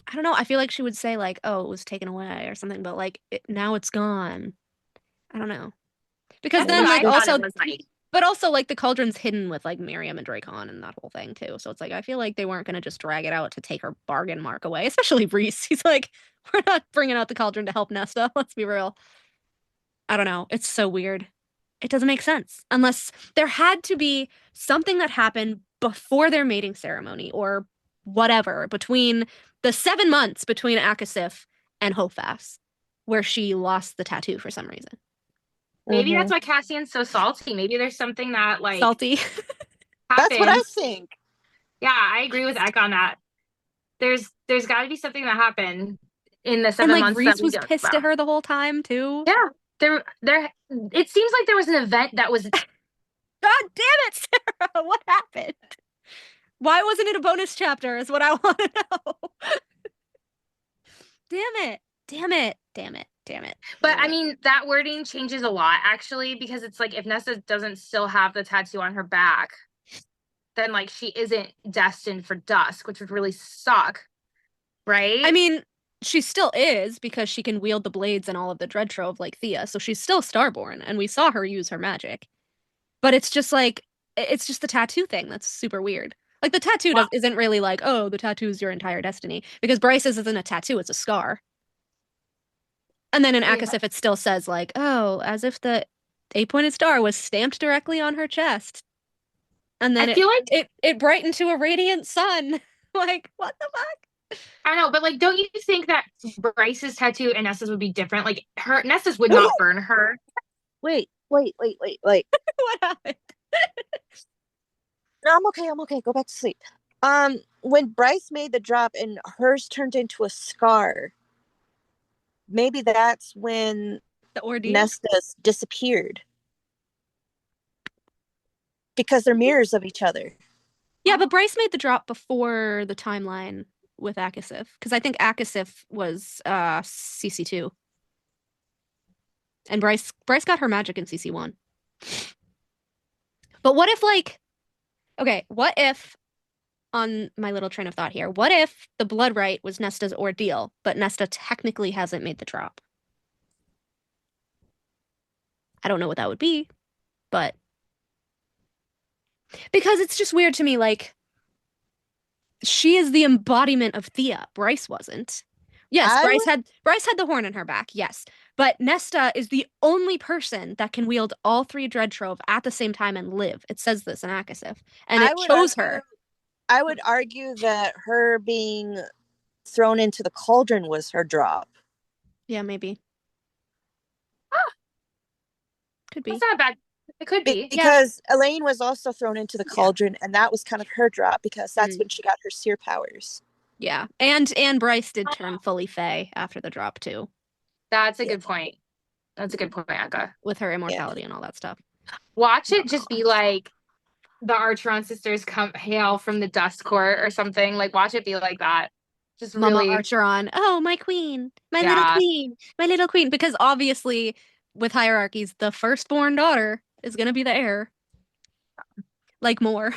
I don't know. I feel like she would say like, "Oh, it was taken away" or something, but like now it's gone. I don't know. Because then like also but also like the cauldron's hidden with like Miriam and Dracon and that whole thing too. So it's like I feel like they weren't going to just drag it out to take her bargain mark away, especially Rhys. He's like, "We're not bringing out the cauldron to help Nesta. Let's be real." I don't know. It's so weird. It doesn't make sense unless there had to be something that happened before their mating ceremony or whatever between the 7 months between Akasif and Hofas where she lost the tattoo for some reason. Maybe that's why Cassian's so salty. Maybe there's something that like salty. That's what I think. Yeah, I agree with Ek on that. There's got to be something that happened in the 7 months. Rhys was pissed at her the whole time too. Yeah, there. It seems like there was an event that was. God damn it, Sarah! What happened? Why wasn't it a bonus chapter? Is what I want to know. Damn it. But I mean, that wording changes a lot actually, because it's like if Nesta doesn't still have the tattoo on her back, then like she isn't destined for dusk, which would really suck, right? I mean, she still is because she can wield the blades and all of the dread trove like Thea, so she's still Starborn, and we saw her use her magic. But it's just like it's just the tattoo thing that's super weird. Like the tattoo isn't really like, oh, the tattoo is your entire destiny, because Bryce's isn't a tattoo; it's a scar. And then in Akasif, it still says like, oh, as if the 8-pointed star was stamped directly on her chest. And then it brightened to a radiant sun. Like, what the fuck? I know, but like, don't you think that Bryce's tattoo and Nesta's would be different? Like, Nesta's would not burn her. Wait. What happened? No, I'm okay. Go back to sleep. When Bryce made the drop and hers turned into a scar, maybe that's when the ordeal Nesta's disappeared. Because they're mirrors of each other. Yeah, but Bryce made the drop before the timeline with Akasif. Because I think Akasif was CC2. And Bryce got her magic in CC1. But what if, like... Okay, what if, on my little train of thought here, what if the blood rite was Nesta's ordeal, but Nesta technically hasn't made the drop? I don't know what that would be, but... Because it's just weird to me, like... she is the embodiment of Thea. Bryce wasn't. Yes, I Bryce had the horn in her back. Yes, but Nesta is the only person that can wield all three Dread Trove at the same time and live. It says this in Akasif, and it chose her. I would argue that her being thrown into the cauldron was her drop. Yeah, maybe. Could be. That's not bad. It could be. Because Elaine was also thrown into the cauldron, and that was kind of her drop because that's when she got her seer powers. Yeah, and Bryce did turn fully Fae after the drop too. That's a good point. That's a good point, Aka. With her immortality and all that stuff. Watch it just be like the Archeron sisters come hail from the dust court or something. Like, watch it be like that. Just Mama really Archeron. Oh, my queen. My little queen. My little queen. Because obviously, with hierarchies, the firstborn daughter is going to be the heir. Like Moore.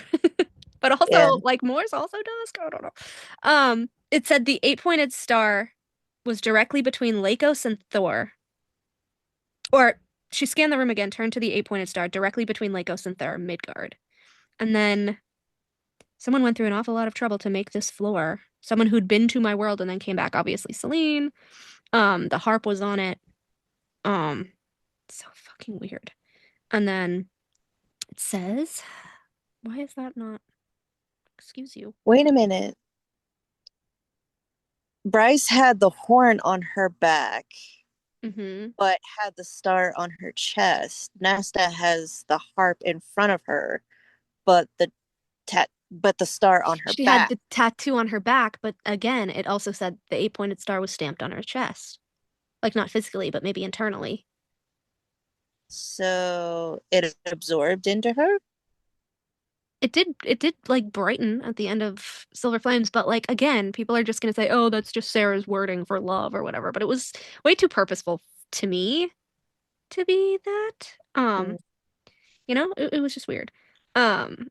But also, like Moore's also dusk. I don't know. It said the 8-pointed star was directly between Lakos and Thor. Or she scanned the room again, turned to the 8-pointed star directly between Lakos and Thor, Midgard. And then someone went through an awful lot of trouble to make this floor. Someone who'd been to my world and then came back, obviously Celine. The harp was on it. So fucking weird. And then it says, why is that not? Excuse you. Wait a minute. Bryce had the horn on her back, but had the star on her chest. Nasta has the harp in front of her, but the star on her back. She had the tattoo on her back, but again, it also said the 8-pointed star was stamped on her chest. Like, not physically, but maybe internally. So it absorbed into her? It did like brighten at the end of Silver Flames, but like again, people are just gonna say, oh, that's just Sarah's wording for love or whatever. But it was way too purposeful to me to be that. You know, it was just weird. Wasn't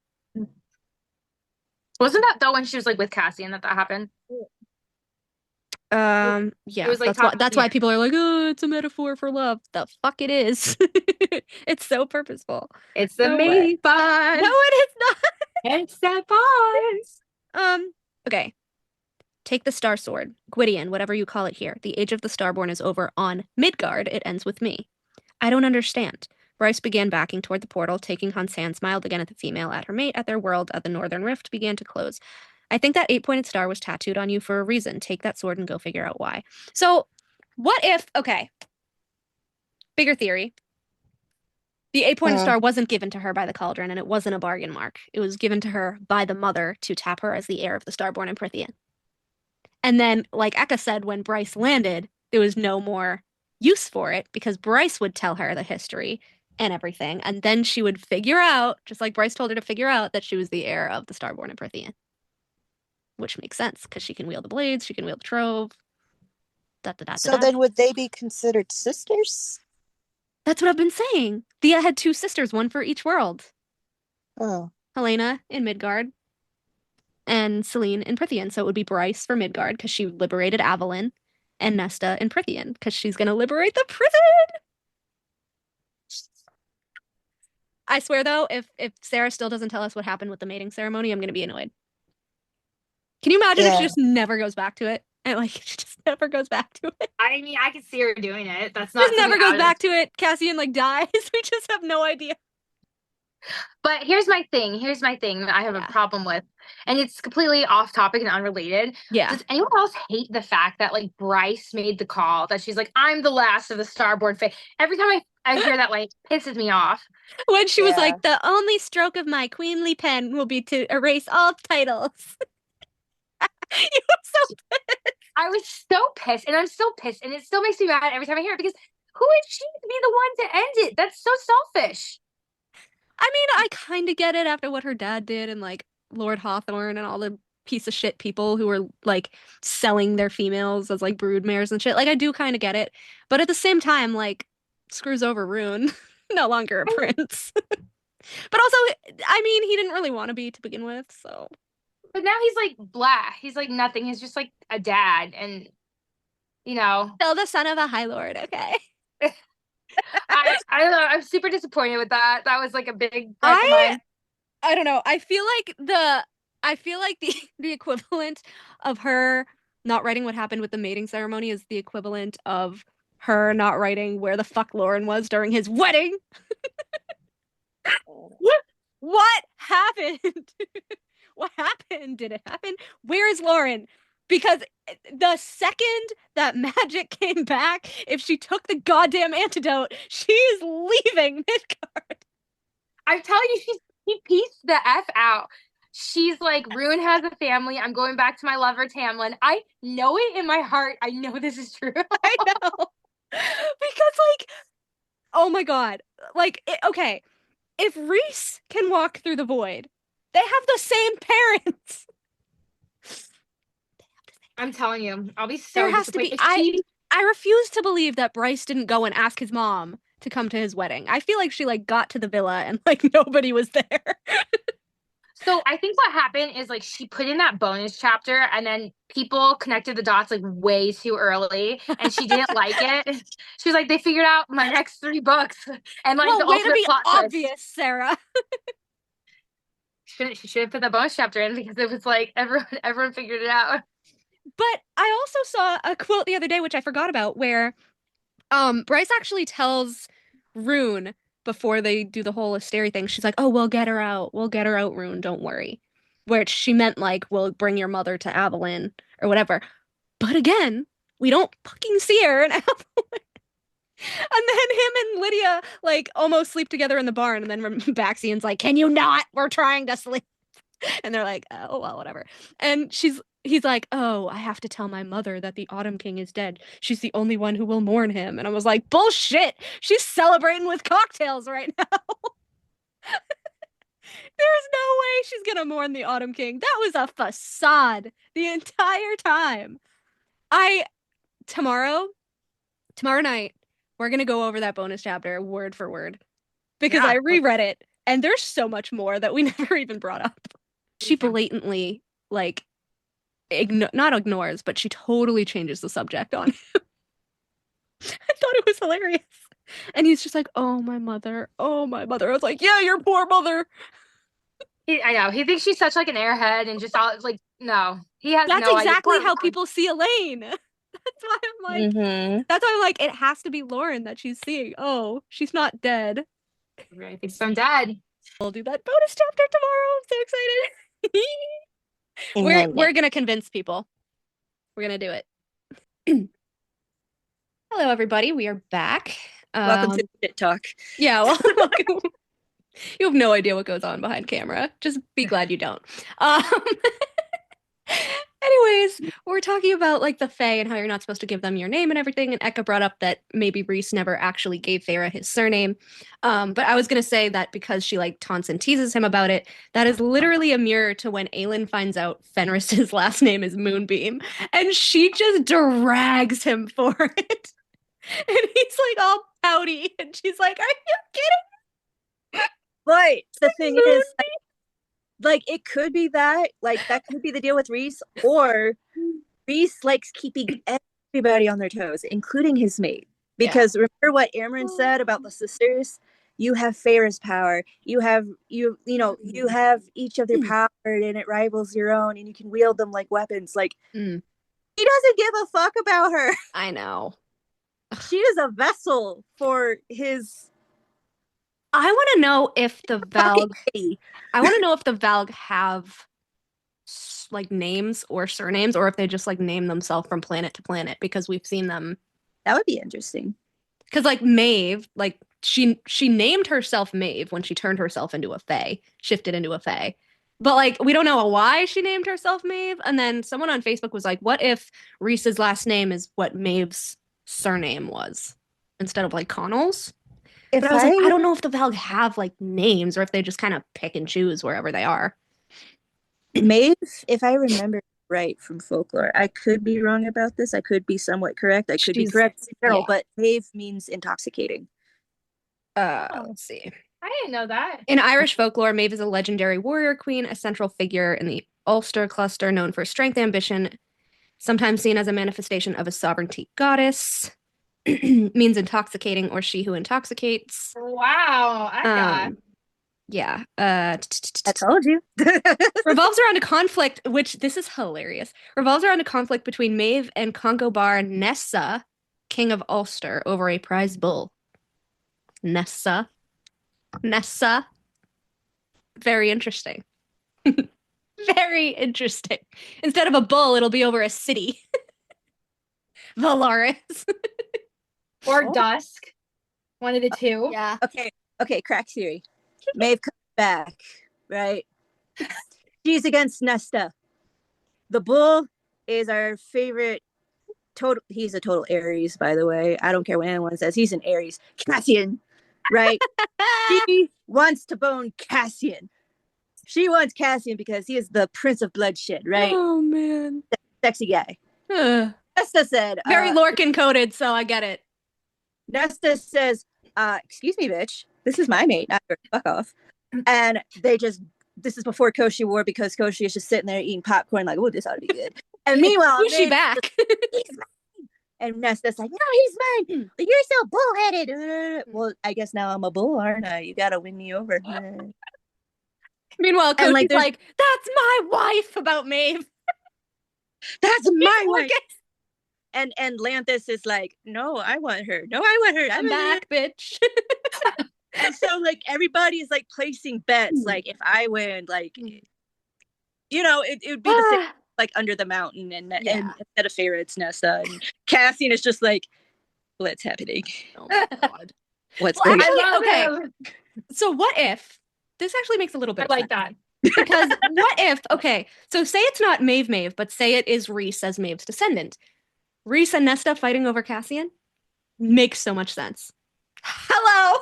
that though when she was like with Cassian that happened? Yeah, it was, like, that's why people are like, oh, it's a metaphor for love. The fuck it is. It's so purposeful. It's the mating bond. No, it is not. It's that bond. Okay. Take the Star Sword. Gwydion, whatever you call it here. The age of the Starborn is over on Midgard. It ends with me. I don't understand. Bryce began backing toward the portal, taking Han's hand, smiled again at the female, at her mate, at their world, at the northern rift, began to close. I think that 8-pointed star was tattooed on you for a reason. Take that sword and go figure out why. So, what if, okay, bigger theory. The 8-pointed star wasn't given to her by the Cauldron, and it wasn't a bargain mark. It was given to her by the mother to tap her as the heir of the Starborn and Prithian. And then, like Eka said, when Bryce landed, there was no more use for it because Bryce would tell her the history and everything, and then she would figure out, just like Bryce told her to figure out, that she was the heir of the Starborn and Prithian. Which makes sense, because she can wield the blades, she can wield the trove. So then would they be considered sisters? That's what I've been saying. Thea had 2 sisters, one for each world. Oh. Helena in Midgard and Celine in Prithian. So it would be Bryce for Midgard, because she liberated Avalon, and Nesta in Prithian, because she's going to liberate the prison! I swear, though, if Sarah still doesn't tell us what happened with the mating ceremony, I'm going to be annoyed. Can you imagine if she just never goes back to it? And like, she just never goes back to it. I mean, I could see her doing it. That's not. Just never goes back to it. Cassian like dies. We just have no idea. But here's my thing. That I have a problem with, and it's completely off topic and unrelated. Yeah. Does anyone else hate the fact that like Bryce made the call that she's like, I'm the last of the Starborn Fae? Every time I hear that, like, pisses me off. When she was like, the only stroke of my queenly pen will be to erase all titles. You were so pissed. I was so pissed, and I'm still pissed, and it still makes me mad every time I hear it, because who is she to be the one to end it? That's so selfish. I mean, I kind of get it after what her dad did and like Lord Hawthorne and all the piece of shit people who were like selling their females as like broodmares and shit. Like, I do kind of get it. But at the same time, like, screws over Rune. No longer a prince. But also, I mean, he didn't really want to be to begin with, so. But now he's like blah. He's like nothing. He's just like a dad, and you know. Still the son of a High Lord, okay? I don't know. I'm super disappointed with that. That was like a big part of mine. I don't know. I feel like I feel like the equivalent of her not writing what happened with the mating ceremony is the equivalent of her not writing where the fuck Lauren was during his wedding. What happened? What happened? Did it happen? Where is Lauren? Because the second that magic came back, if she took the goddamn antidote, she is leaving Midgard. I'm telling you, she pieced the F out. She's like, Rune has a family. I'm going back to my lover Tamlin. I know it in my heart. I know this is true. I know. Because, like, oh my God. Like, okay, if Rhys can walk through the void, they have the same parents. I'm telling you, I'll be so There has to be. disappointed. I refuse to believe that Bryce didn't go and ask his mom to come to his wedding. I feel like she like got to the villa and like nobody was there. So I think what happened is like she put in that bonus chapter and then people connected the dots like way too early and she didn't like it. She was like, they figured out my next 3 books and like Well, the way to ultimate be plot twist. obvious, Sarah. She should have put that bonus chapter in because it was like everyone figured it out. But I also saw a quote the other day, which I forgot about, where Bryce actually tells Rune before they do the whole Asteri thing, she's like, oh, we'll get her out. We'll get her out, Rune. Don't worry. Which she meant like, we'll bring your mother to Avalon or whatever. But again, we don't fucking see her in Avalon. And then him and Lydia like almost sleep together in the barn. And then Baxian's like, can you not? We're trying to sleep. And they're like, oh, well, whatever. And he's like, oh, I have to tell my mother that the Autumn King is dead. She's the only one who will mourn him. And I was like, bullshit. She's celebrating with cocktails right now. There's no way she's going to mourn the Autumn King. That was a facade the entire time. Tomorrow night, we're going to go over that bonus chapter word for word because I reread it and there's so much more that we never even brought up. She blatantly, like, not ignores, but she totally changes the subject on him. I thought it was hilarious. And he's just like, oh, my mother. Oh, my mother. I was like, yeah, your poor mother. I know. He thinks she's such like an airhead and just all like, no. He has That's no exactly idea. how people see Elaine. That's why I'm like, that's why I'm like, it has to be Lauren that she's seeing. Oh, she's not dead. I think I'm dead. We'll do that bonus chapter tomorrow. I'm so excited. We're gonna convince people. We're gonna do it. Hello, everybody. We are back. Welcome to Shit Talk. Yeah, well, welcome. You have no idea what goes on behind camera. Just be glad you don't. Anyways, we're talking about like the Fae and how you're not supposed to give them your name and everything. And Eka brought up that maybe Rhys never actually gave Feyre his surname. But I was gonna say that because she like taunts and teases him about it, that is literally a mirror to when Aelin finds out Fenris's last name is Moonbeam, and she just drags him for it. And he's like all pouty, and she's like, "Are you kidding?" But the thing is, like, it could be that, like, that could be the deal with Rhys, or Rhys likes keeping everybody on their toes, including his mate. Because remember what Amryn said about the sisters? You have Feyre's power. You have each of their power, and it rivals your own, and you can wield them like weapons. Like, he doesn't give a fuck about her. I know. She is a vessel for his. I want to know if the Valg. I want to know if the Valg have like names or surnames, or if they just like name themselves from planet to planet, because we've seen them. That would be interesting. Because like Maeve, like she named herself Maeve when she turned herself into a Fae, shifted into a Fae. But like we don't know why she named herself Maeve. And then someone on Facebook was like, "What if Rhys's last name is what Maeve's surname was instead of like Connell's?" But I was like, I don't know if the Valg have like names or if they just kind of pick and choose wherever they are. Maeve, if I remember right from folklore, I could be wrong about this. I could be somewhat correct. I could be correct in general, but Maeve means intoxicating. Let's see. I didn't know that. In Irish folklore, Maeve is a legendary warrior queen, a central figure in the Ulster cluster, known for strength, ambition, sometimes seen as a manifestation of a sovereignty goddess. Means intoxicating or she who intoxicates. Wow. Yeah. I told you. Revolves around a conflict, which this is hilarious. Revolves around a conflict between Maeve and Congo Bar Nessa, King of Ulster, over a prize bull. Nessa. Nessa. Very interesting. Very interesting. Instead of a bull, it'll be over a city. Valaris. Or Oh. Dusk. One of the two. Yeah. Okay, crack theory. Maeve comes back, right? She's against Nesta. The bull is our favorite he's a total Aries, by the way. I don't care what anyone says. He's an Aries. Cassian, right? She wants to bone Cassian. She wants Cassian because he is the Prince of Bloodshed, right? Oh, man. Sexy guy. Nesta said... Very Lorcan coded, so I get it. Nesta says, excuse me, bitch. This is my mate, not yours. Fuck off. And this is before Koshi War, because Koshi is just sitting there eating popcorn like, oh, this ought to be good. And meanwhile, Who's she back? He's mine. And Nesta's like, no, he's mine. You're so bullheaded. Well, I guess now I'm a bull, aren't I? You gotta win me over. Meanwhile, And, Koshi's like, that's my wife about Maeve. That's my wife. And Lanthus is like, no, I want her. No, I want her. I'm back, bitch. And so, like, everybody is, like, placing bets. Like, if I win, like, you know, it would be the same, like, under the mountain. And instead of Feyre, it's Nesta. And Cassian is just like, what's happening? Oh, my God. What's Well, going on? okay. So what if, this actually makes a little bit I of like sense. that. Because what if, okay, so say it's not Maeve, but say it is Rhys as Maeve's descendant. Rhys and Nesta fighting over Cassian makes so much sense. Hello.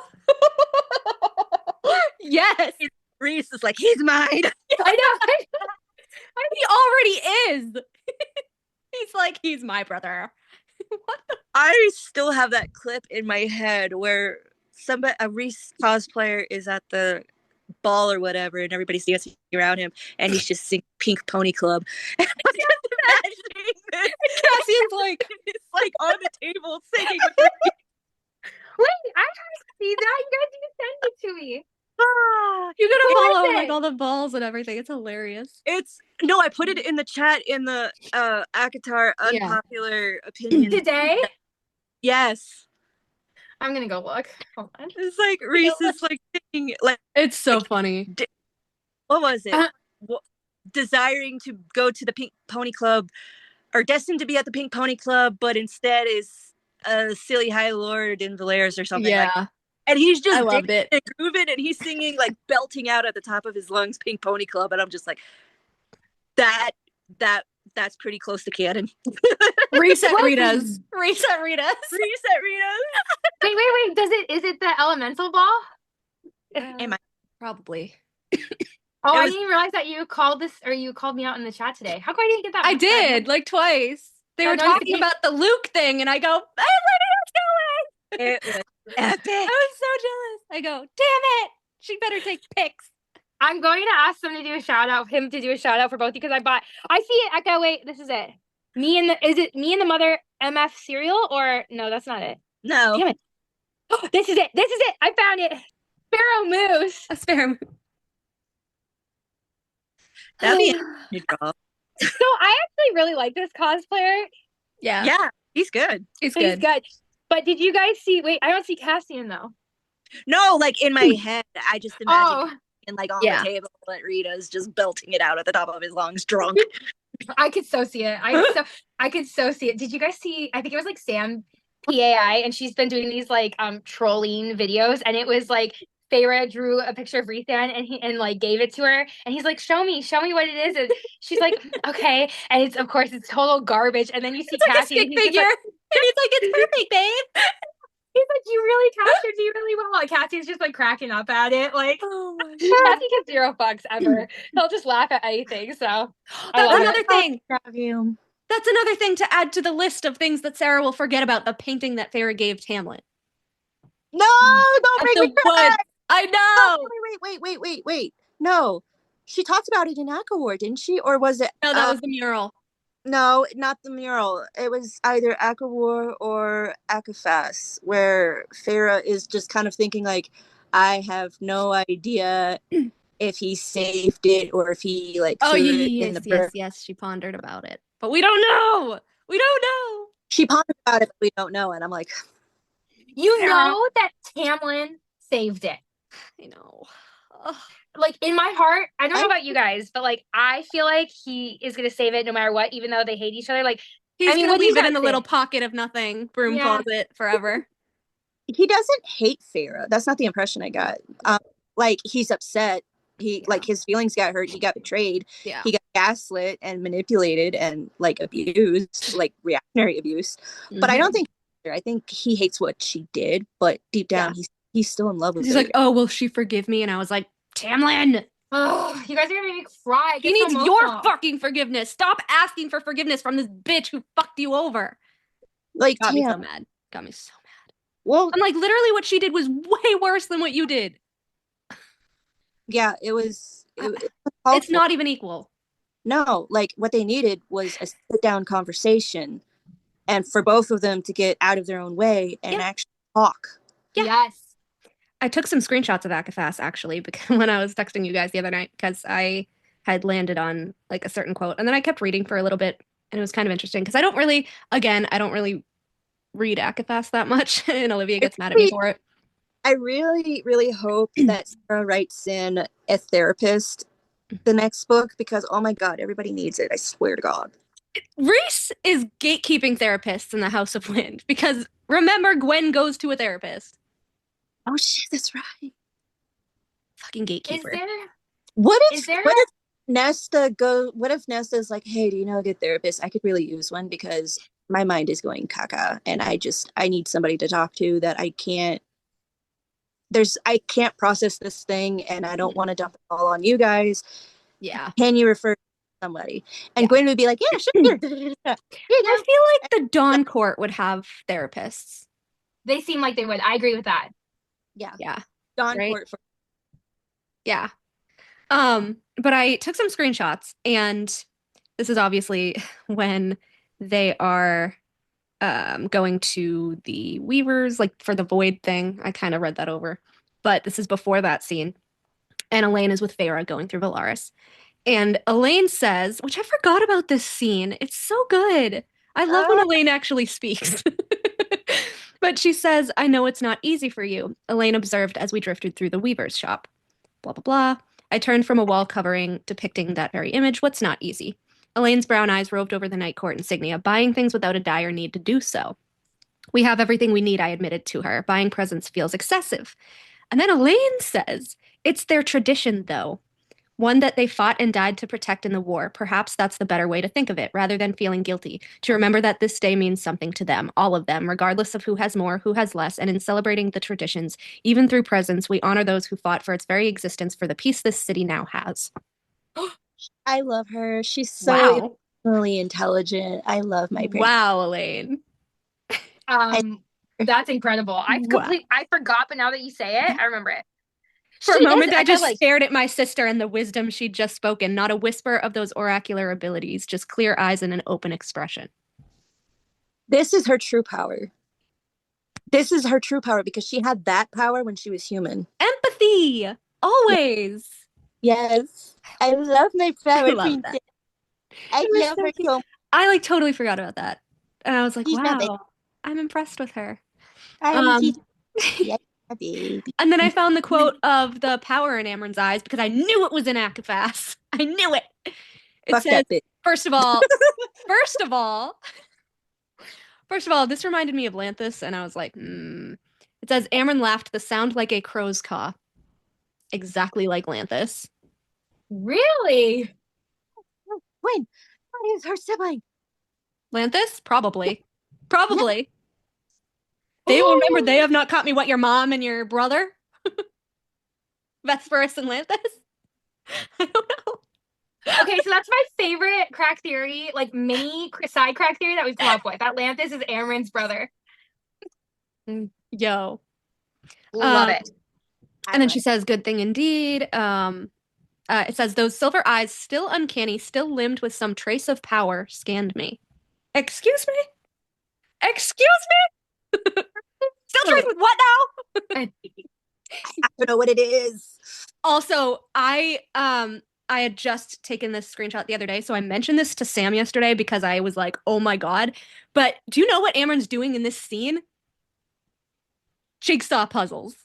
Yes. Rhys is like, he's mine. I know. He already is. He's like, he's my brother. What the? I still have that clip in my head where a Rhys cosplayer is at the ball or whatever, and everybody's dancing around him, and he's just singing Pink Pony Club. And I'm just imagining this. Cassian's like, it's like on the table singing. Wait, I gotta see that. You guys need to send it to me. you gotta Who is follow it? like all the balls and everything. It's hilarious. I put it in the chat in the Akatar unpopular opinion Today? Yes. I'm gonna go look. Hold on. It's like Rhys is like singing, like, It's so funny. what was it? Desiring to go to the Pink Pony Club, or destined to be at the Pink Pony Club, but instead is a silly High Lord in Valaris or something like that. And he's just I loved it. and grooving, and he's singing, like, belting out at the top of his lungs Pink Pony Club, and I'm just like, that's pretty close to canon. Reset Rita's. Reset Rita's. Reset Rita's. Wait. Is it the elemental ball? Probably. Oh, I didn't even realize that you called me out in the chat today. How come I didn't get that? I did, like twice. They were talking about the Luke thing, and I go, I'm ready to do it. It was epic. I was so jealous. I go, damn it. She better take pics. I'm going to ask him to do a shout out for both of you, because I see it. Okay, wait, this is it. Is it me and the Mother MF cereal, or no, that's not it. No. Damn it. Oh, this is it. I found it. Sparrow Moose. A spare moose. That'd be a draw. So I actually really like this cosplayer. Yeah, he's good. He's good. But did you guys see? Wait, I don't see Cassian though. No, like in my head, I just imagine and like on Yeah. the table that Rita's just belting it out at the top of his lungs, drunk. I could so see it. I could so see it. Did you guys see? I think it was like Sam PAI, and she's been doing these like trolling videos, and it was like Feyre drew a picture of Rethan and like gave it to her, and he's like, show me what it is, and she's like, okay, and it's of course it's total garbage, and then you see Cassie, like a stick figure, and he's like, it's perfect, babe. He's like, you really captured me really well. Like Cassie's just like cracking up at it. Like, oh my Cassie gives zero fucks ever. He'll just laugh at anything. So that's another thing. You. That's another thing to add to the list of things that Sarah will forget about the painting that Feyre gave Tamlin. No, don't bring me back. I know. Oh, wait. No, she talked about it in Aqua War, didn't she? Or was it? No, that was the mural. No, not the mural. It was either Aqua War or Aquafast, where Feyre is just kind of thinking like, I have no idea if he saved it or if he like Oh, threw it in the bird. yes. She pondered about it, but we don't know. We don't know. She pondered about it, but we don't know. And I'm like, You know that Tamlin saved it. I know. Ugh. Like in my heart, I don't know about you guys, but like I feel like he is gonna save it no matter what, even though they hate each other. Like He's gonna what do you leave it guys in the think? little pocket of nothing broom closet forever. he doesn't hate Farah. That's not the impression I got. Like he's upset. Like his feelings got hurt. He got betrayed. Yeah. He got gaslit and manipulated and like abused, like reactionary abuse. But I don't think. I think he hates what she did. But deep down, he's still in love with her. He's like, oh, will she forgive me? And I was like, Tamlin. Oh, you guys are gonna make me cry. He needs your fucking forgiveness. Stop asking for forgiveness from this bitch who fucked you over. Like, got me so mad. Got me so mad. Well, I'm like, literally, what she did was way worse than what you did. Yeah, it was. It's not even equal. No, like what they needed was a sit-down conversation, and for both of them to get out of their own way and actually talk. Yeah. Yes. I took some screenshots of Akafas actually because when I was texting you guys the other night because I had landed on like a certain quote and then I kept reading for a little bit and it was kind of interesting because I don't really read Akafas that much and Olivia gets mad at me for it. I really, really hope that Sarah writes in a therapist the next book because oh my god, everybody needs it. I swear to God. Rhys is gatekeeping therapists in the House of Wind because remember Gwen goes to a therapist. Oh shit, that's right. Fucking gatekeeper. What if Nesta is like, hey, do you know a good therapist? I could really use one because my mind is going caca and I need somebody to talk to that I can't process this thing and I don't want to dump it all on you guys. Yeah. Can you refer to somebody? And Gwen would be like, yeah, sure. I feel like the Dawn Court would have therapists. They seem like they would. I agree with that. Yeah. Dawn Court. Yeah. But I took some screenshots and this is obviously when they are going to the Weavers, like for the Void thing. I kind of read that over. But this is before that scene. And Elaine is with Feyre going through Valaris. And Elaine says, which I forgot about this scene. It's so good. I love when Elaine actually speaks. But she says, I know it's not easy for you, Elaine observed as we drifted through the Weaver's shop. Blah, blah, blah. I turned from a wall covering depicting that very image. What's not easy? Elaine's brown eyes roved over the Night Court insignia, buying things without a dire need to do so. We have everything we need, I admitted to her. Buying presents feels excessive. And then Elaine says, it's their tradition, though. One that they fought and died to protect in the war. Perhaps that's the better way to think of it, rather than feeling guilty. To remember that this day means something to them, all of them, regardless of who has more, who has less, and in celebrating the traditions, even through presents, we honor those who fought for its very existence for the peace this city now has. I love her. She's so really intelligent. I love my brain. Wow, Elaine. That's incredible. I forgot, but now that you say it, I remember it. For a moment, I just stared at my sister and the wisdom she'd just spoken. Not a whisper of those oracular abilities, just clear eyes and an open expression. This is her true power. This is her true power because she had that power when she was human. Empathy! Always! Yes. I love my power. I love her so much. I like totally forgot about that. And I was like, wow, I'm impressed with her. Yeah. And then I found the quote of the power in Amren's eyes because I knew it was in Akafas. I knew it. It says, first of all, this reminded me of Lanthus, and I was like, It says, Amren laughed the sound like a crow's caw. Exactly like Lanthus. Really? When? What is her sibling? Lanthus? Probably. Probably. They will remember they have not caught me. What, your mom and your brother? Vesperus and Lanthus? I don't know. Okay, so that's my favorite crack theory, like mini side crack theory that we've come up with. That Lanthus is Amren's brother. Yo. Love it. And then she says, good thing indeed. It says, those silver eyes, still uncanny, still limned with some trace of power, scanned me. Excuse me? Excuse me? Still traced with what now? have to know what it is. Also, I had just taken this screenshot the other day, so I mentioned this to Sam yesterday because I was like, oh my god. But do you know what Amren's doing in this scene? Jigsaw puzzles.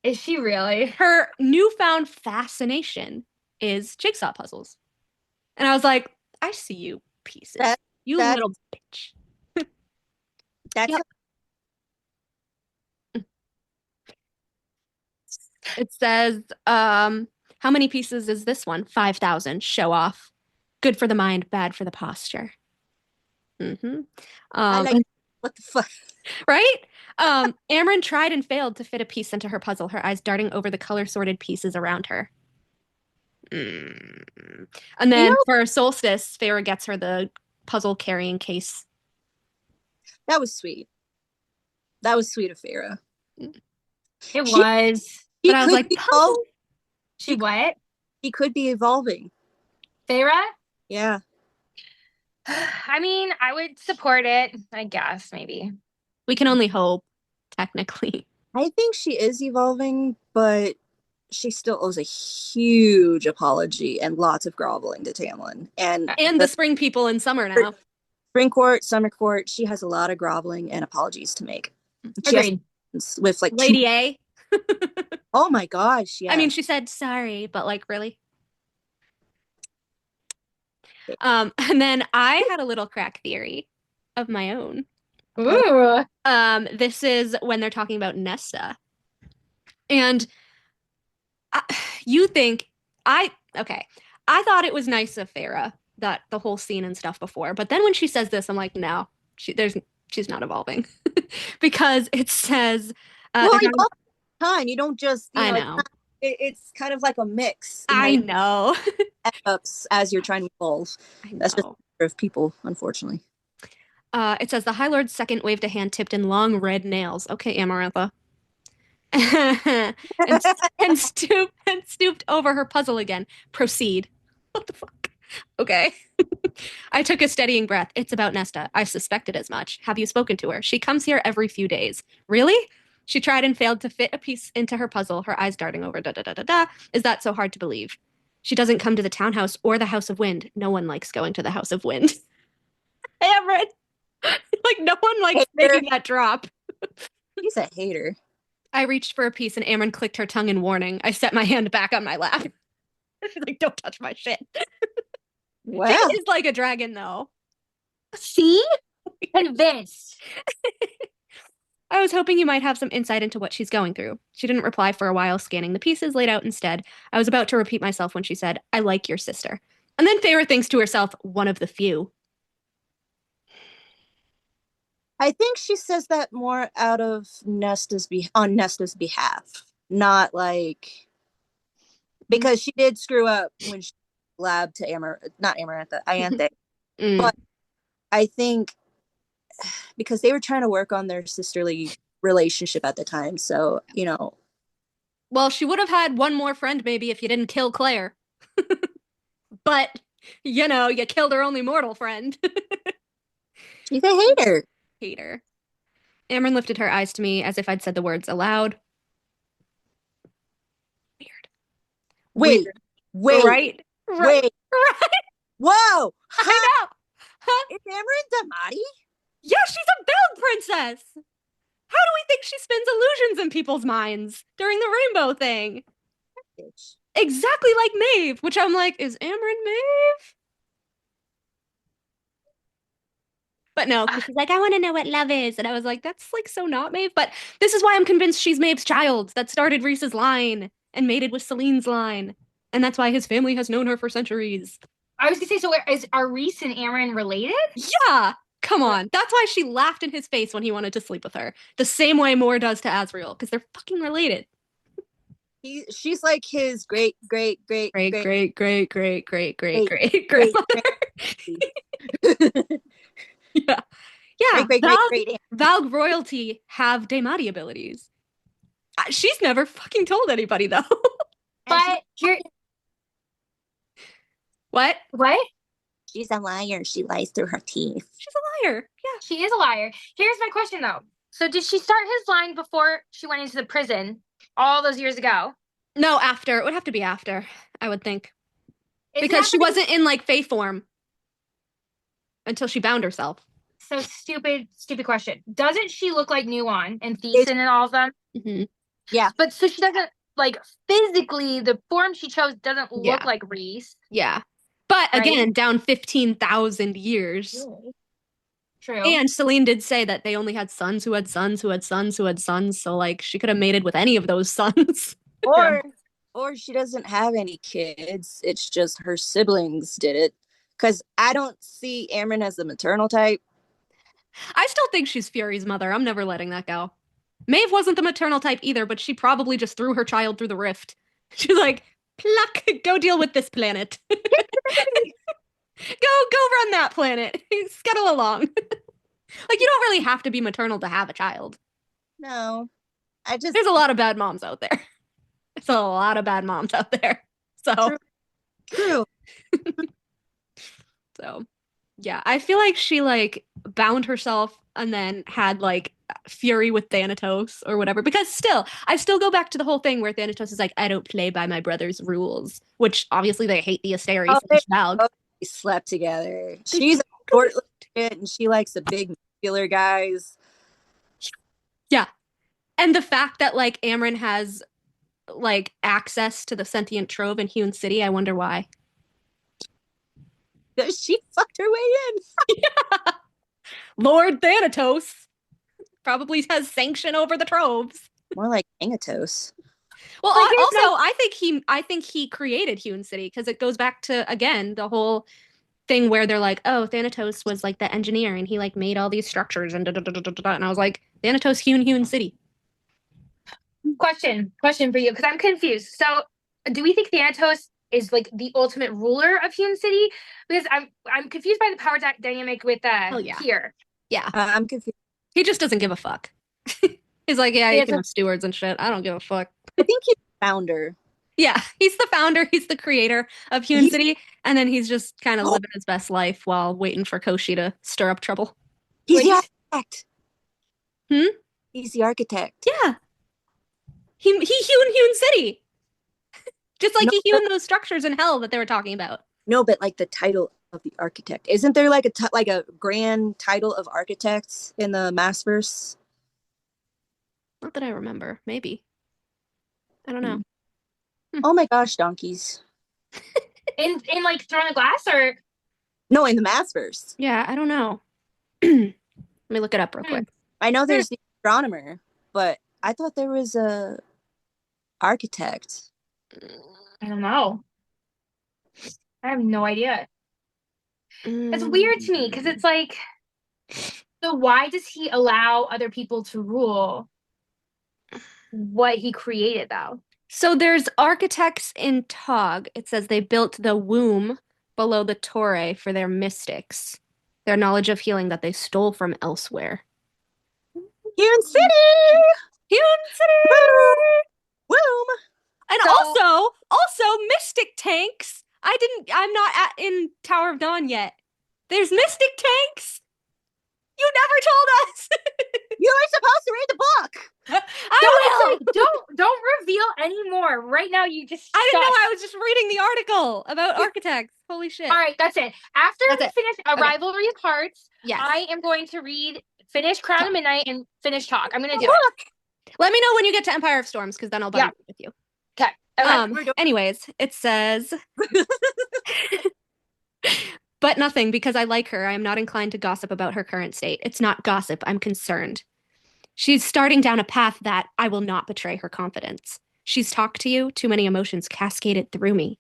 Is she really? Her newfound fascination is jigsaw puzzles. And I was like, I see you pieces. You that- little bitch. That's Yep. It says, how many pieces is this one? 5,000. Show off. Good for the mind, bad for the posture. I like what the fuck. Right? Amren tried and failed to fit a piece into her puzzle, her eyes darting over the color-sorted pieces around her. And then for Solstice, Feyre gets her the puzzle carrying case. That was sweet. That was sweet of Feyre. It was. But I was like, puzzle? She what? He could be evolving. Feyre? Yeah. I mean, I would support it, I guess, maybe. We can only hope, technically. I think she is evolving, but she still owes a huge apology and lots of groveling to Tamlin. And the spring people in summer now. Spring court, summer court, she has a lot of groveling and apologies to make. Agreed. With like Lady A. Oh my gosh, yeah. I mean, she said sorry, but like, really? And then I had a little crack theory of my own. Ooh. This is when they're talking about Nesta. And you think, I thought it was nice of Feyre, that the whole scene and stuff before. But then when she says this, I'm like, no, she's not evolving. Because it says... well, time. You don't just, I know. It's kind of like a mix. I know. Ups as you're trying to evolve. That's just of people, unfortunately. It says the High Lord's second waved a hand tipped in long red nails. Okay, Amarantha. and stooped over her puzzle again. Proceed. What the fuck? Okay. I took a steadying breath. It's about Nesta. I suspected as much. Have you spoken to her? She comes here every few days. Really? She tried and failed to fit a piece into her puzzle, her eyes darting over da-da-da-da-da. Is that so hard to believe? She doesn't come to the townhouse or the House of Wind. No one likes going to the House of Wind. Everett. Like, no one likes making that drop. He's a hater. I reached for a piece and Amren clicked her tongue in warning. I set my hand back on my lap. She's like, don't touch my shit. Wow. She is like a dragon, though. See? Convinced. I was hoping you might have some insight into what she's going through. She didn't reply for a while, scanning the pieces laid out instead. I was about to repeat myself when she said, I like your sister. And then Feyre thinks to herself, one of the few. I think she says that more out of on Nesta's behalf. Not like... Because she did screw up when she blabbed to Ianthe. But I think because they were trying to work on their sisterly relationship at the time. So, Well, she would have had one more friend maybe if you didn't kill Claire. But, you killed her only mortal friend. She's a hater. Hater. Amren lifted her eyes to me as if I'd said the words aloud. Wait. Right? Whoa. I know. Is Amren Damati? Yeah, she's a Belle princess. How do we think she spins illusions in people's minds during the rainbow thing? Exactly like Maeve, which I'm like, is Amren Maeve? But no, because she's like, I want to know what love is. And I was like, that's like so not Maeve. But this is why I'm convinced she's Maeve's child that started Rhys's line and mated with Celine's line. And that's why his family has known her for centuries. I was going to say, so are Rhys and Amren related? Yeah. Come on. That's why she laughed in his face when he wanted to sleep with her. The same way Mor does to Asriel, because they're fucking related. She's like his great grandmother. Yeah. Great. Valg royalty have Daemati abilities. She's never fucking told anybody, though. But What? She's a liar. She lies through her teeth. She's a liar. Yeah. She is a liar. Here's my question, though. So did she start his line before she went into the prison all those years ago? No, after. It would have to be after, I would think. Is it Because she after wasn't in like Fae form until she bound herself. So stupid question. Doesn't she look like Nuon and Thiessen and all of them? Mhm. Yeah. But so she doesn't, like, physically, the form she chose doesn't look Yeah. like Reese. Yeah. But Right? again, down 15,000 years. True. And Celine did say that they only had sons who had sons who had sons who had sons. So like she could have mated with any of those sons. Or she doesn't have any kids. It's just her siblings did it. Because I don't see Amryn as the maternal type. I still think she's Fury's mother. I'm never letting that go. Maeve wasn't the maternal type either, but she probably just threw her child through the rift. She's like, pluck, go deal with this planet. Go run that planet. Scuttle along. Like, you don't really have to be maternal to have a child. No. There's a lot of bad moms out there. There's a lot of bad moms out there. So. True. So, yeah, I feel like she like bound herself and then had like fury with Thanatos or whatever. Because I still go back to the whole thing where Thanatos is like, I don't play by my brother's rules, which obviously they hate the Asteris and Valg. They slept together. She's a short shit and she likes the big muscular guys. Yeah. And the fact that like Amryn has like access to the sentient trove in Hewn City, I wonder why. She fucked her way in. Yeah. Lord Thanatos probably has sanction over the troves. More like Thanatos. Well, also, I think he created Hewn City because it goes back to again the whole thing where they're like, oh, Thanatos was like the engineer and he like made all these structures and and I was like, Thanatos Hewn City. Question for you, because I'm confused. So, do we think Thanatos is like the ultimate ruler of Hewn City? Because I'm confused by the power dynamic with here. Yeah, I'm confused. He just doesn't give a fuck. He's like, yeah, you can have stewards and shit. I don't give a fuck. I think he's the founder. Yeah, he's the founder. He's the creator of Hewn City, and then he's just kind of living his best life while waiting for Koshi to stir up trouble. He's the architect. He's the architect. Yeah. He hewn City. Just like he hewn those structures in hell that they were talking about. No, but like the title of the architect. Isn't there like a grand title of architects in the Massverse? Not that I remember. Maybe. I don't know. Oh my gosh, donkeys. in like Throne of Glass or? No, in the Massverse. Yeah, I don't know. Let me look it up real quick. I know there's the astronomer, but I thought there was a architect. I don't know. I have no idea. It's weird to me because it's like, so why does he allow other people to rule what he created, though? So there's architects in Tog. It says they built the womb below the Torre for their mystics, their knowledge of healing that they stole from elsewhere. Hewn City! Womb! And also mystic tanks. I'm not in Tower of Dawn yet. There's mystic tanks. You never told us. You were supposed to read the book. I will. Don't reveal anymore. Right now, you just. I didn't know. I was just reading the article about architects. Holy shit! All right, that's it. After we finish A Rivalry of Hearts, yes. I am going to finish Crown of Midnight and finish Talk. I'm going to do it. Let me know when you get to Empire of Storms, because then I'll buddy with you. Okay. Anyways, it says, but nothing, because I like her. I am not inclined to gossip about her current state. It's not gossip. I'm concerned. She's starting down a path that I will not betray her confidence. She's talked to you. Too many emotions cascaded through me.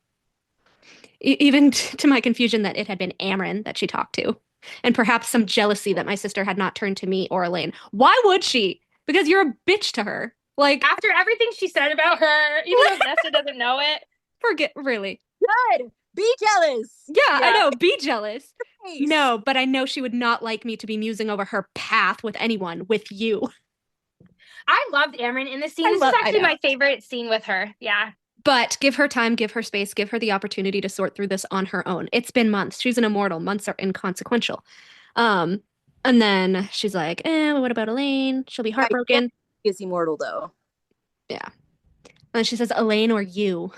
Even to my confusion that it had been Amryn that she talked to. And perhaps some jealousy that my sister had not turned to me or Elaine. Why would she? Because you're a bitch to her. Like, after everything she said about her, even though Nesta doesn't know it. Really. Good. Be jealous. Yeah, I know. Be jealous. Nice. No, but I know she would not like me to be musing over her path with anyone, with you. I loved Amryn in this scene. This is actually my favorite scene with her. Yeah. But give her time, give her space, give her the opportunity to sort through this on her own. It's been months. She's an immortal. Months are inconsequential. And then she's like, what about Elaine? She'll be heartbroken. He is immortal, though. Yeah. And then she says, Elaine or you?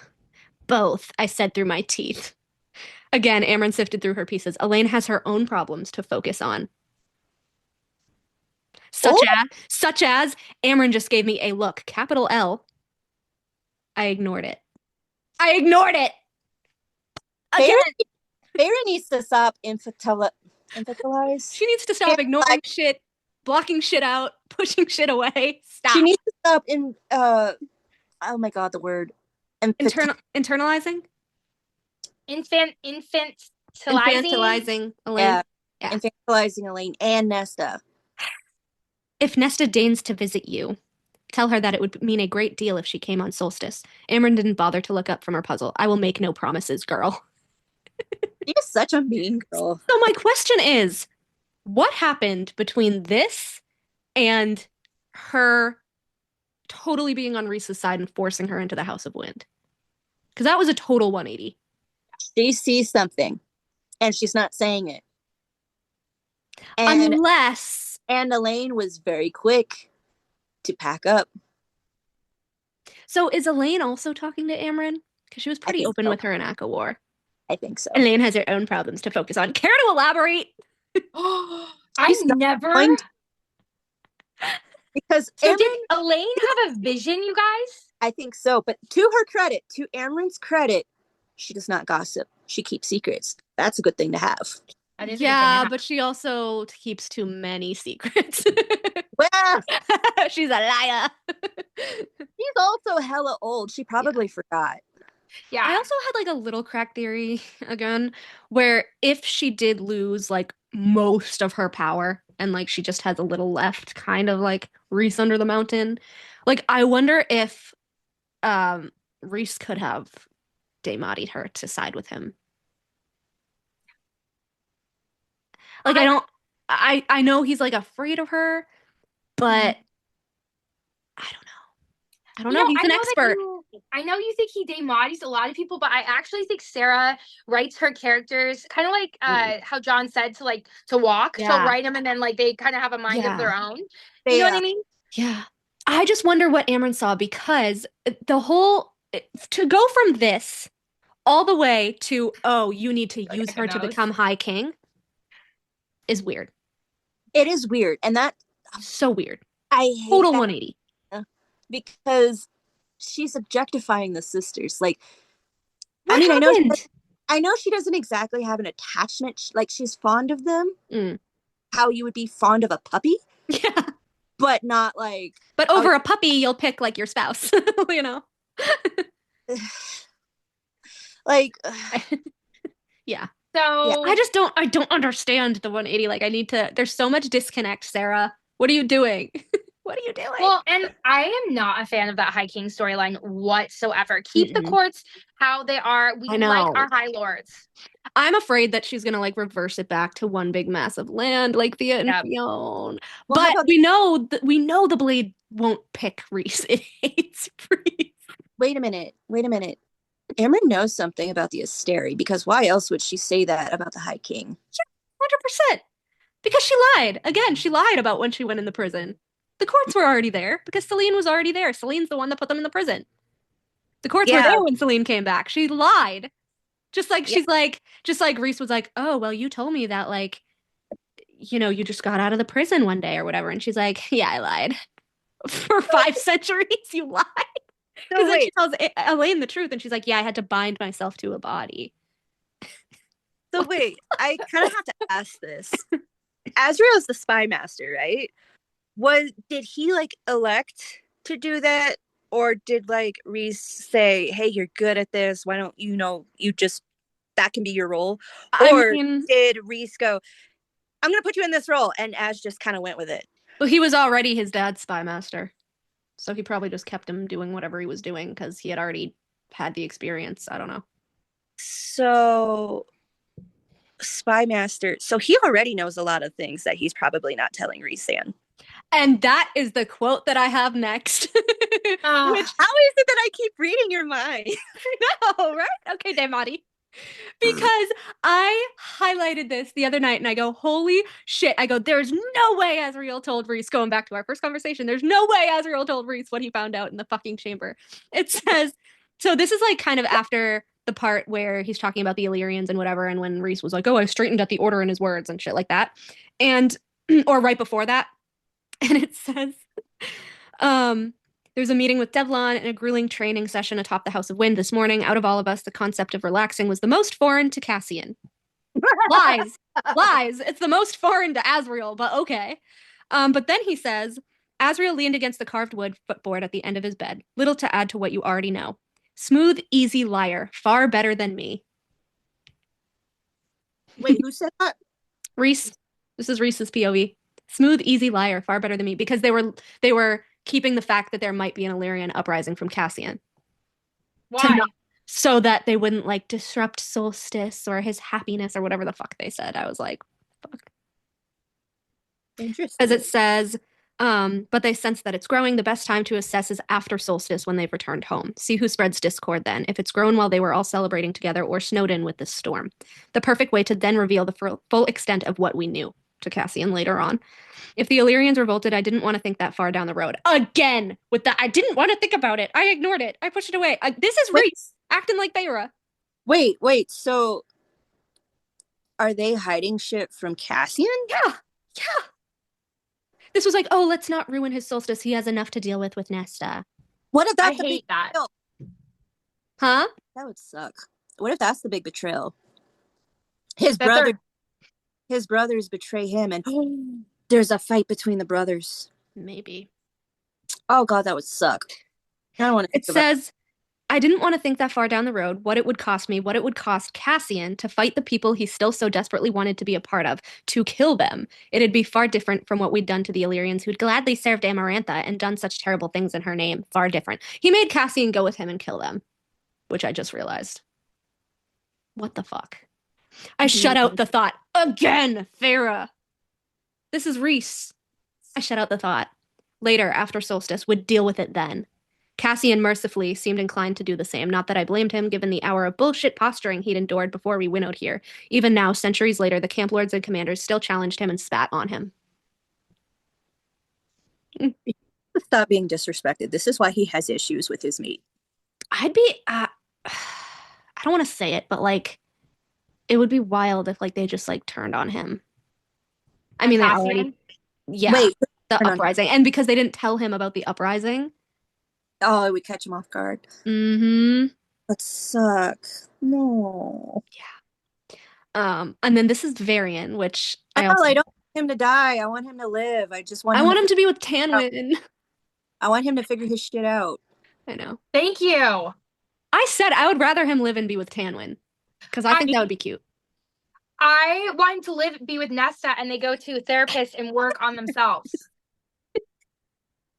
Both, I said through my teeth. Again, Amryn sifted through her pieces. Elaine has her own problems to focus on. Such as, Amryn just gave me a look, capital L. I ignored it. Again. Feyre needs to stop infantilize. She needs to stop ignoring shit, blocking shit out, pushing shit away. Stop. She needs to stop oh my god, the word. Internalizing? Infantilizing Elaine. Yeah. Infantilizing Elaine and Nesta. If Nesta deigns to visit you, tell her that it would mean a great deal if she came on Solstice. Amryn didn't bother to look up from her puzzle. I will make no promises, girl. You're such a mean girl. So my question is, what happened between this and her totally being on Rhys's side and forcing her into the House of Wind? Because that was a total 180. She sees something, and she's not saying it. And Elaine was very quick to pack up. So is Elaine also talking to Amryn? Because she was pretty open with her in Aka War. I think so. Elaine has her own problems to focus on. Care to elaborate? Because so did Elaine have a vision, you guys? I think so. But to her credit, to Amryn's credit, she does not gossip. She keeps secrets. That's a good thing to have. Yeah, but she also keeps too many secrets. Well, she's a liar. She's also hella old. She probably forgot. Yeah. I also had like a little crack theory again, where if she did lose like most of her power and like she just has a little left, kind of like Rhys under the mountain, like I wonder if Rhys could have Daemati'd her to side with him. Like I know he's like afraid of her, but I don't know. He's an expert. I know you think he Daemati's a lot of people, but I actually think Sarah writes her characters kind of like how John said to walk. Yeah. She'll write them and then like they kind of have a mind of their own. You know what I mean? Yeah. I just wonder what Amryn saw, because the whole to go from this all the way to you need to use her to become High King is weird. It is weird, and that so weird. I hate total 180 because she's objectifying the sisters. Like, what happened? I know she doesn't exactly have an attachment. Like, she's fond of them. How you would be fond of a puppy. Yeah. But not like. But over a puppy, you'll pick like your spouse. You know. Like. Yeah. So yeah. I don't understand the 180. Like, there's so much disconnect, Sarah. What are you doing? What are you doing? Well, and I am not a fan of that High King storyline whatsoever. Keep the courts how they are. We like our High Lords. I'm afraid that she's gonna like reverse it back to one big mass of land, like Thea and Fionn. Well, but we know the blade won't pick Rhys. It hates Rhys. Wait a minute. Amryn knows something about the Asteri, because why else would she say that about the High King? 100%. Because she lied. Again, she lied about when she went in the prison. The courts were already there because Selene was already there. Selene's the one that put them in the prison. The courts were there when Selene came back. She lied. Just like Rhys was like, oh, well, you told me that, like, you know, you just got out of the prison one day or whatever. And she's like, yeah, I lied. For 5 centuries, you lied. Because then she tells Elaine the truth, and she's like, yeah, I had to bind myself to a body. So wait, I kind of have to ask this. Azrael's the spy master, right? Did he like elect to do that, or did like Rhys say, hey, you're good at this, why don't you just that can be your role? Or did Rhys go, I'm gonna put you in this role, and Az just kind of went with it? Well, he was already his dad's spy master, so he probably just kept him doing whatever he was doing because he had already had the experience. I don't know. So spy master, so he already knows a lot of things that he's probably not telling Rhys-Anne. And that is the quote that I have next. How is it that I keep reading your mind? No, right? Okay, Daemati. Because I highlighted this the other night and I go, holy shit. I go, there's no way Azriel told Reese, going back to our first conversation, there's no way Azriel told Reese what he found out in the fucking chamber. It says, so this is like kind of after the part where he's talking about the Illyrians and whatever, and when Reese was like, oh, I straightened out the order in his words and shit like that. And, or right before that. And it says, there's a meeting with Devlon and a grueling training session atop the House of Wind this morning. Out of all of us, the concept of relaxing was the most foreign to Cassian. Lies. Lies. It's the most foreign to Azriel, but okay. But then he says, Azriel leaned against the carved wood footboard at the end of his bed. Little to add to what you already know. Smooth, easy liar. Far better than me. Wait, who said that? Reese. This is Reese's POV. Smooth, easy liar. Far better than me. Because they were keeping the fact that there might be an Illyrian uprising from Cassian. Why? So that they wouldn't like disrupt Solstice or his happiness or whatever the fuck they said. I was like, fuck. Interesting. As it says, but they sense that it's growing. The best time to assess is after Solstice when they've returned home. See who spreads discord then, if it's grown while they were all celebrating together or snowed in with this storm. The perfect way to then reveal the full extent of what we knew to Cassian later on. If the Illyrians revolted, I didn't want to think that far down the road. Again, with that, I didn't want to think about it. I ignored it. I pushed it away. This is Reese acting like Feyre. Wait. So, are they hiding shit from Cassian? Yeah. This was like, oh, let's not ruin his solstice. He has enough to deal with Nesta. What if that's I hate that. betrayal? Huh? That would suck. What if that's the big betrayal? His His brothers betray him, and there's a fight between the brothers. Maybe. Oh god, that would suck. I don't want to. It says, I didn't want to think that far down the road, what it would cost me, what it would cost Cassian to fight the people he still so desperately wanted to be a part of, to kill them. It'd be far different from what we'd done to the Illyrians who'd gladly served Amarantha and done such terrible things in her name. Far different. He made Cassian go with him and kill them, which I just realized. What the fuck? I shut out the thought. Again, Feyre. This is Reese. I shut out the thought. Later, after Solstice, would deal with it then. Cassian mercifully seemed inclined to do the same. Not that I blamed him, given the hour of bullshit posturing he'd endured before we winnowed here. Even now, centuries later, the camp lords and commanders still challenged him and spat on him. Stop being disrespected. This is why he has issues with his meat. I'd be... I don't want to say it, but, like, it would be wild if, like, they just, like, turned on him. I mean, they already... Yeah. Wait. The uprising. And because they didn't tell him about the uprising... Oh, it would catch him off guard. Mm-hmm. That sucks. No. Yeah. And then this is Varian, which I don't want him to die. I want him to live. I want him to be with Tanwyn. I want him to figure his shit out. I know. Thank you. I said I would rather him live and be with Tanwyn. Because I think that would be cute. I want him to be with Nesta and they go to a therapist and work on themselves.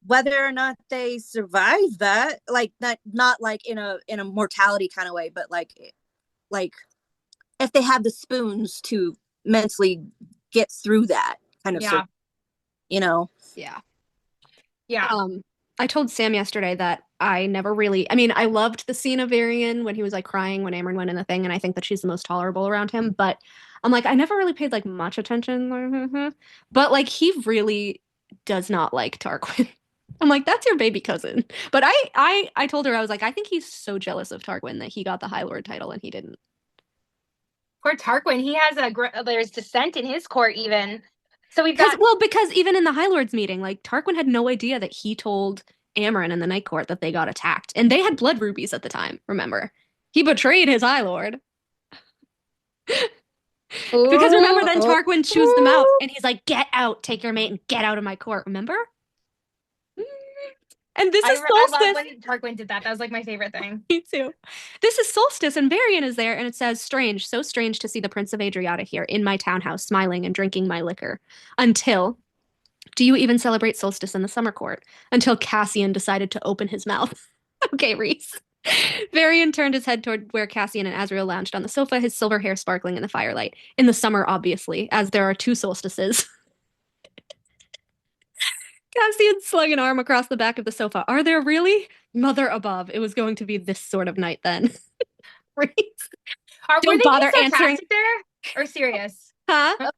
Whether or not they survive that, like not like in a mortality kind of way, but like if they have the spoons to mentally get through that kind of stuff, you know. Yeah. I told Sam yesterday that I never really, I mean, I loved the scene of Varian when he was like crying when Amryn went in the thing, and I think that she's the most tolerable around him, but I'm like, I never really paid like much attention. But like he really does not like Tarquin. I'm like, that's your baby cousin. But I told her, I was like, I think he's so jealous of Tarquin that he got the High Lord title and he didn't. Poor Tarquin, he has there's dissent in his court even. So we've got... because even in the High Lords meeting, like Tarquin had no idea that he told Amryn in the Night Court that they got attacked. And they had blood rubies at the time, remember? He betrayed his High Lord. Because remember, then Tarquin chews them out and he's like, get out, take your mate and get out of my court, remember? And this is Solstice. I love when Tarquin did that. That was like my favorite thing. Me too. This is Solstice, and Varian is there, and it says, strange, so strange to see the Prince of Adriata here in my townhouse, smiling and drinking my liquor. Until, do you even celebrate Solstice in the Summer Court? Until Cassian decided to open his mouth. Okay, Reese. Varian turned his head toward where Cassian and Azriel lounged on the sofa, his silver hair sparkling in the firelight. In the summer, obviously, as there are two solstices. Cassian slung an arm across the back of the sofa. Are there really? Mother above, it was going to be this sort of night then. Were Don't they bother being answering. sarcastic there or serious? Huh?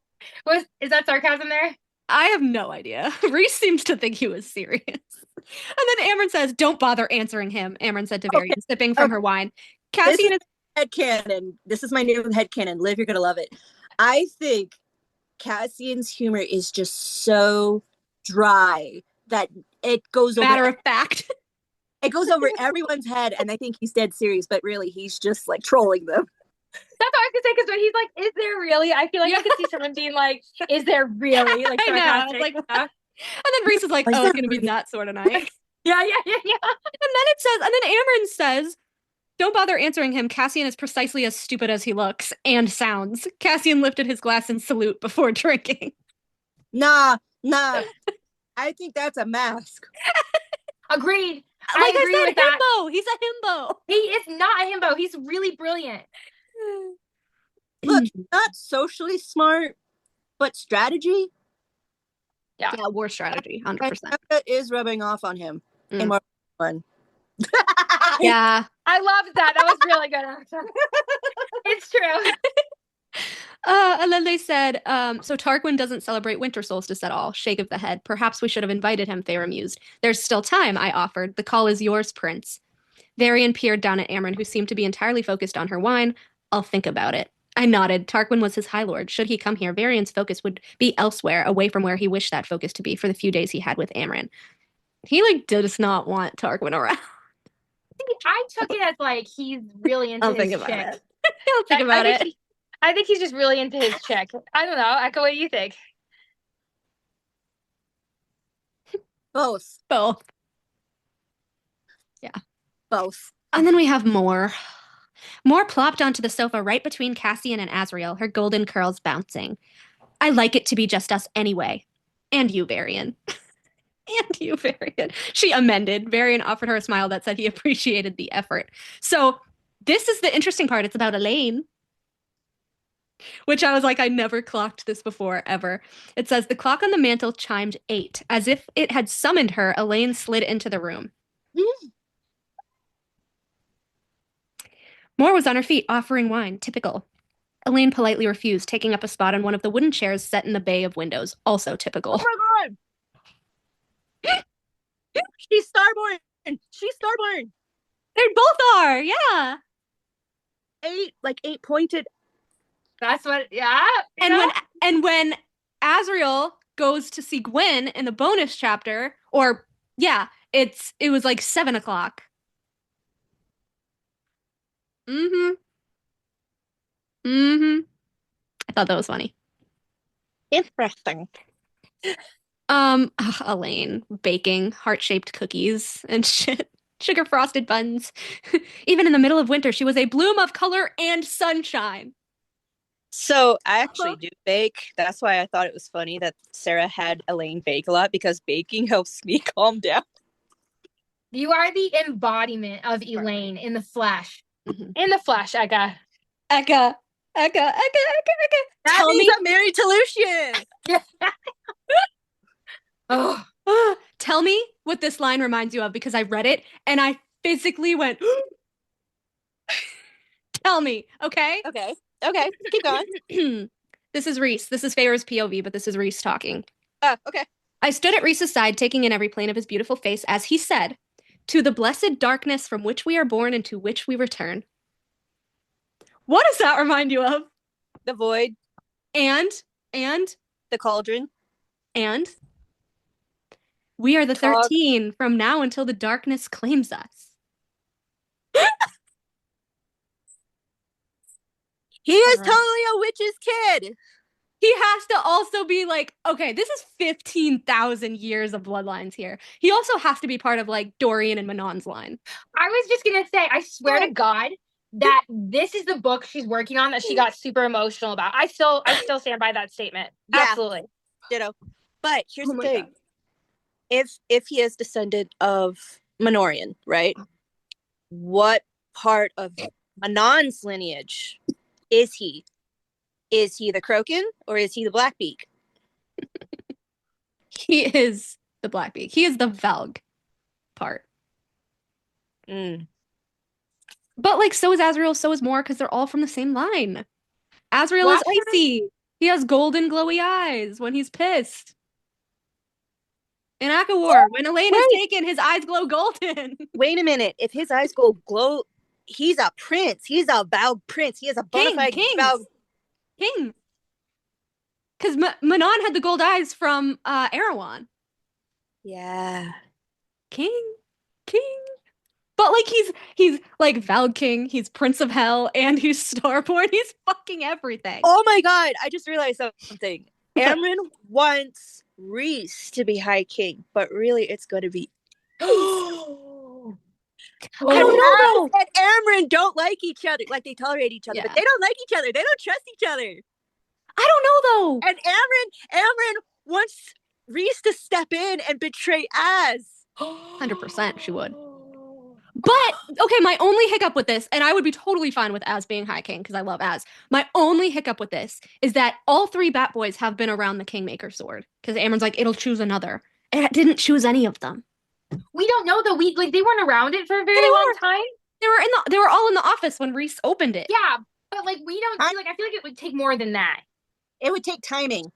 Is that sarcasm there? I have no idea. Reese seems to think he was serious. And then Amryn says, don't bother answering him, Amryn said to Varian, sipping from her wine. Cassian is headcanon. This is my new headcanon. Liv, you're gonna love it. I think Cassian's humor is just so dry that it goes matter over of fact. it goes over everyone's head, and they think he's dead serious, but really he's just like trolling them. That's what I was gonna say, because when he's like, "Is there really?" I feel like I could see someone being like, "Is there really?" Like I know. sarcastic. Like, and then Reese is like, Is "Oh, there it's gonna be really- that sort of night." Yeah. And then it says, and then Amryn says, don't bother answering him. Cassian is precisely as stupid as he looks and sounds. Cassian lifted his glass in salute before drinking. Nah. I think that's a mask. Agreed. Like I agree I said, with that. himbo. He's a himbo. He is not a himbo. He's really brilliant. Look, not socially smart, but strategy. Yeah, war strategy, 100%. That is rubbing off on him in more fun. Yeah. I loved that. That was really good. It's true. And then they said, so Tarquin doesn't celebrate winter solstice at all. Shake of the head. Perhaps we should have invited him, Feyre mused. There's still time, I offered. The call is yours, Prince. Varian peered down at Amryn, who seemed to be entirely focused on her wine. I'll think about it. I nodded. Tarquin was his High Lord. Should he come here, Varian's focus would be elsewhere, away from where he wished that focus to be for the few days he had with Amryn. He, like, does not want Tarquin around. I took it as, like, he's really into his chick. I'll think about it. I think he's just really into his chick. I don't know. Echo, what do you think? Both. Yeah. Both. And then we have Mor. Mor plopped onto the sofa right between Cassian and Azriel, her golden curls bouncing. I like it to be just us anyway. And you, Varian. And you, Varian. She amended. Varian offered her a smile that said he appreciated the effort. So this is the interesting part. It's about Elaine. Which I was like, I never clocked this before, ever. It says, the clock on the mantle chimed 8. As if it had summoned her, Elaine slid into the room. Mor was on her feet, offering wine. Typical. Elaine politely refused, taking up a spot on one of the wooden chairs set in the bay of windows. Also typical. Oh my god! She's Starborn! She's Starborn! They both are, yeah. 8 pointed. That's what, yeah. And when Azriel goes to see Gwen in the bonus chapter, or yeah, it was like 7 o'clock. I thought that was funny. Interesting. Elaine baking heart-shaped cookies and shit. Sugar frosted buns. Even in the middle of winter, she was a bloom of color and sunshine. So I actually do bake. That's why I thought it was funny that Sarah had Elaine bake a lot, because baking helps me calm down. You are the embodiment of Elaine in the flesh. In the flesh, Eka. Eka. That means I'm married to Lucian. Oh. Tell me what this line reminds you of, because I read it and I physically went, tell me, okay? Okay, keep going. This is Reese. This is Feyre's POV, but this is Reese talking. Okay. I stood at Reese's side, taking in every plane of his beautiful face, as he said, to the blessed darkness from which we are born and to which we return. What does that remind you of? The void. And? The cauldron. And? We are the 13 from now until the darkness claims us. He is totally a witch's kid. He has to also be like, okay, this is 15,000 years of bloodlines here. He also has to be part of like Dorian and Manon's line. I was just gonna say, I swear to God that this is the book she's working on that she got super emotional about. I still stand by that statement. Yeah. Absolutely. Ditto. But here's the thing. God. If he is descendant of Minorian, right? What part of Manon's lineage is he? Is he the Croken or is he the Blackbeak? He is the Blackbeak. He is the Velg part. But like, so is Azrael, so is Moore, because they're all from the same line. Azrael is What? icy. He has golden glowy eyes when he's pissed. In ACOWAR, when Elaine is wait. taken, his eyes glow golden. Wait a minute. If his eyes go glow, he's a prince. He's a vowed prince. He has a bona fide vowed. King. Because Manon had the gold eyes from Erewhon. Yeah. King. But like he's like Vowed King, he's Prince of Hell, and he's Starborn. He's fucking everything. Oh my god! I just realized something. Amryn wants Reese to be High King, but really it's going to be. I don't And know. As and Amryn don't like each other. Like they tolerate each other, Yeah. but they don't like each other. They don't trust each other. I don't know though. And Amryn wants Reese to step in and betray Az. 100% she would. But okay, my only hiccup with this, and I would be totally fine with Az being High King because I love Az. My only hiccup with this is that all three Bat Boys have been around the Kingmaker sword because Amron's like, it'll choose another, and it didn't choose any of them. We don't know though. We like they weren't around it for a very long time. They were all in the office when Reese opened it. Yeah, but like we don't see, like I feel like it would take more than that. It would take timing.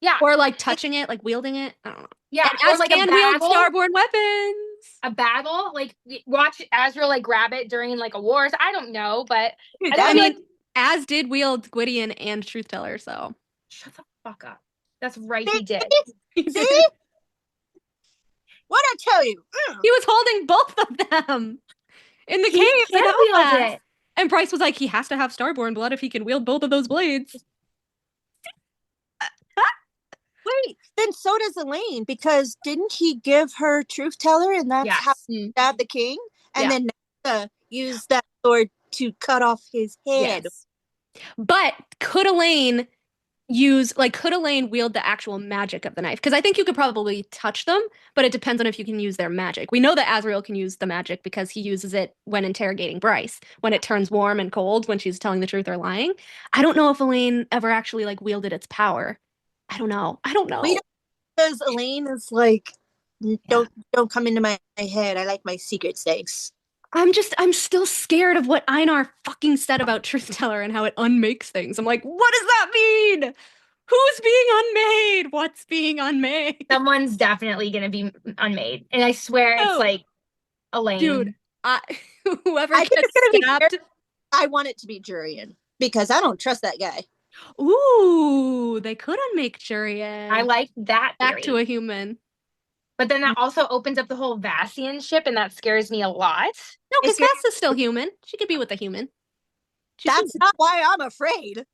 Yeah. Or like touching it, like wielding it. I don't know. Yeah, and or Az like can a wield battle. Starborn weapons. A battle, like watch Azrael like grab it during like a war. I don't know, but Dude, I mean, like, Az did wield Gwydion and Truth Teller, so shut the fuck up. That's right, he did. See? What'd I tell you? He was holding both of them in the He cave. can in wield Belfast. it. And Bryce was like, he has to have Starborn blood if he can wield both of those blades. Wait, then so does Elaine, because didn't he give her Truth Teller, and that's Yes. how he stabbed the king? And Yeah. then Nesta used that sword to cut off his head. Yes. But could Elaine wield the actual magic of the knife? Because I think you could probably touch them, but it depends on if you can use their magic. We know that Azrael can use the magic because he uses it when interrogating Bryce, when it turns warm and cold, when she's telling the truth or lying. I don't know if Elaine ever actually like wielded its power. I don't know. Because Elaine is like, don't come into my head. I like my secret things. I'm still scared of what Einar fucking said about Truth Teller and how it unmakes things. I'm like, what does that mean? Who's being unmade? What's being unmade? Someone's definitely gonna be unmade, and I swear it's like Elaine. Dude, whoever I think gets it's gonna snapped. be. I want it to be Jurian because I don't trust that guy. Ooh, they could unmake Jurian. I like that back theory. to a human. But then that also opens up the whole Vassian ship, and that scares me a lot. No, because Vasa's still human. She could be with a human. That's not why I'm afraid.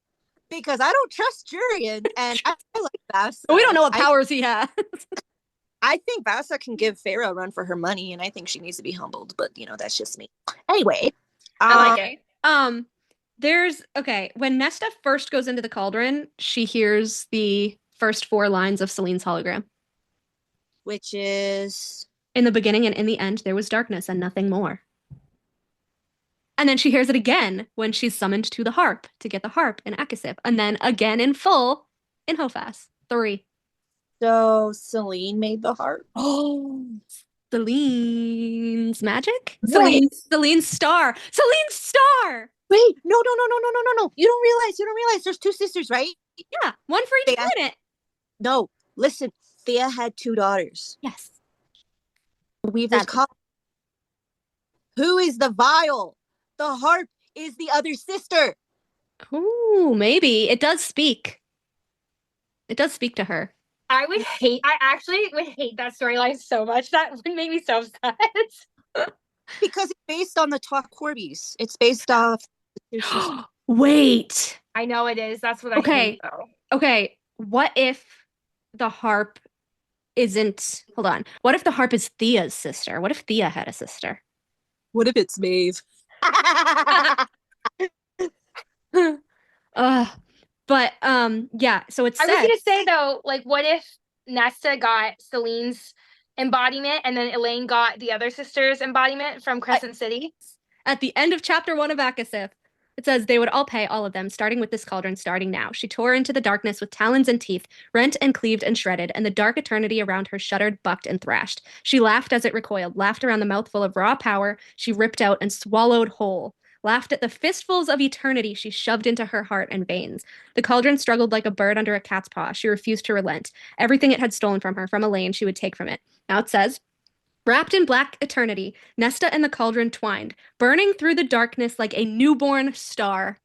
Because I don't trust Jurian, and I like Vasa. But we don't know what powers he has. I think Vasa can give Farah a run for her money, and I think she needs to be humbled. But that's just me. Anyway, I like it. When Nesta first goes into the cauldron, she hears the first 4 lines of Celine's hologram. Which is in the beginning and in the end, there was darkness and nothing more. And then she hears it again when she's summoned to the harp to get the harp in Akasif, and then again in full in Hofas. 3. So Celine made the harp. Oh, Celine's magic? Wait. Celine's star. Celine's star! Wait, no. You don't realize there's 2 sisters, right? Yeah, one for each planet. No, listen, Thea had 2 daughters. Yes. Weaver's call. Who is the vial? The harp is the other sister. Ooh, maybe. It does speak. It does speak to her. I actually would hate that storyline so much. That would make me so upset. Because it's based on the Talk Corbies. It's based off. Wait. I know it is. That's what I hate, though. Okay. What if the harp isn't. Hold on. What if the harp is Thea's sister? What if Thea had a sister? What if it's Maeve? But yeah, so it's I was gonna say though, like what if Nesta got Celine's embodiment and then Elaine got the other sister's embodiment from Crescent City? At the end of chapter 1 of Akasif, it says they would all pay, all of them, starting with this cauldron, starting now. She tore into the darkness with talons and teeth, rent and cleaved and shredded, and the dark eternity around her shuddered, bucked, and thrashed. She laughed as it recoiled, laughed around the mouthful of raw power she ripped out and swallowed whole. laughed at the fistfuls of eternity she shoved into her heart and veins. The cauldron struggled like a bird under a cat's paw. She refused to relent. Everything it had stolen from her, from Elaine, she would take from it. Now it says, wrapped in black eternity, Nesta and the cauldron twined, burning through the darkness like a newborn star.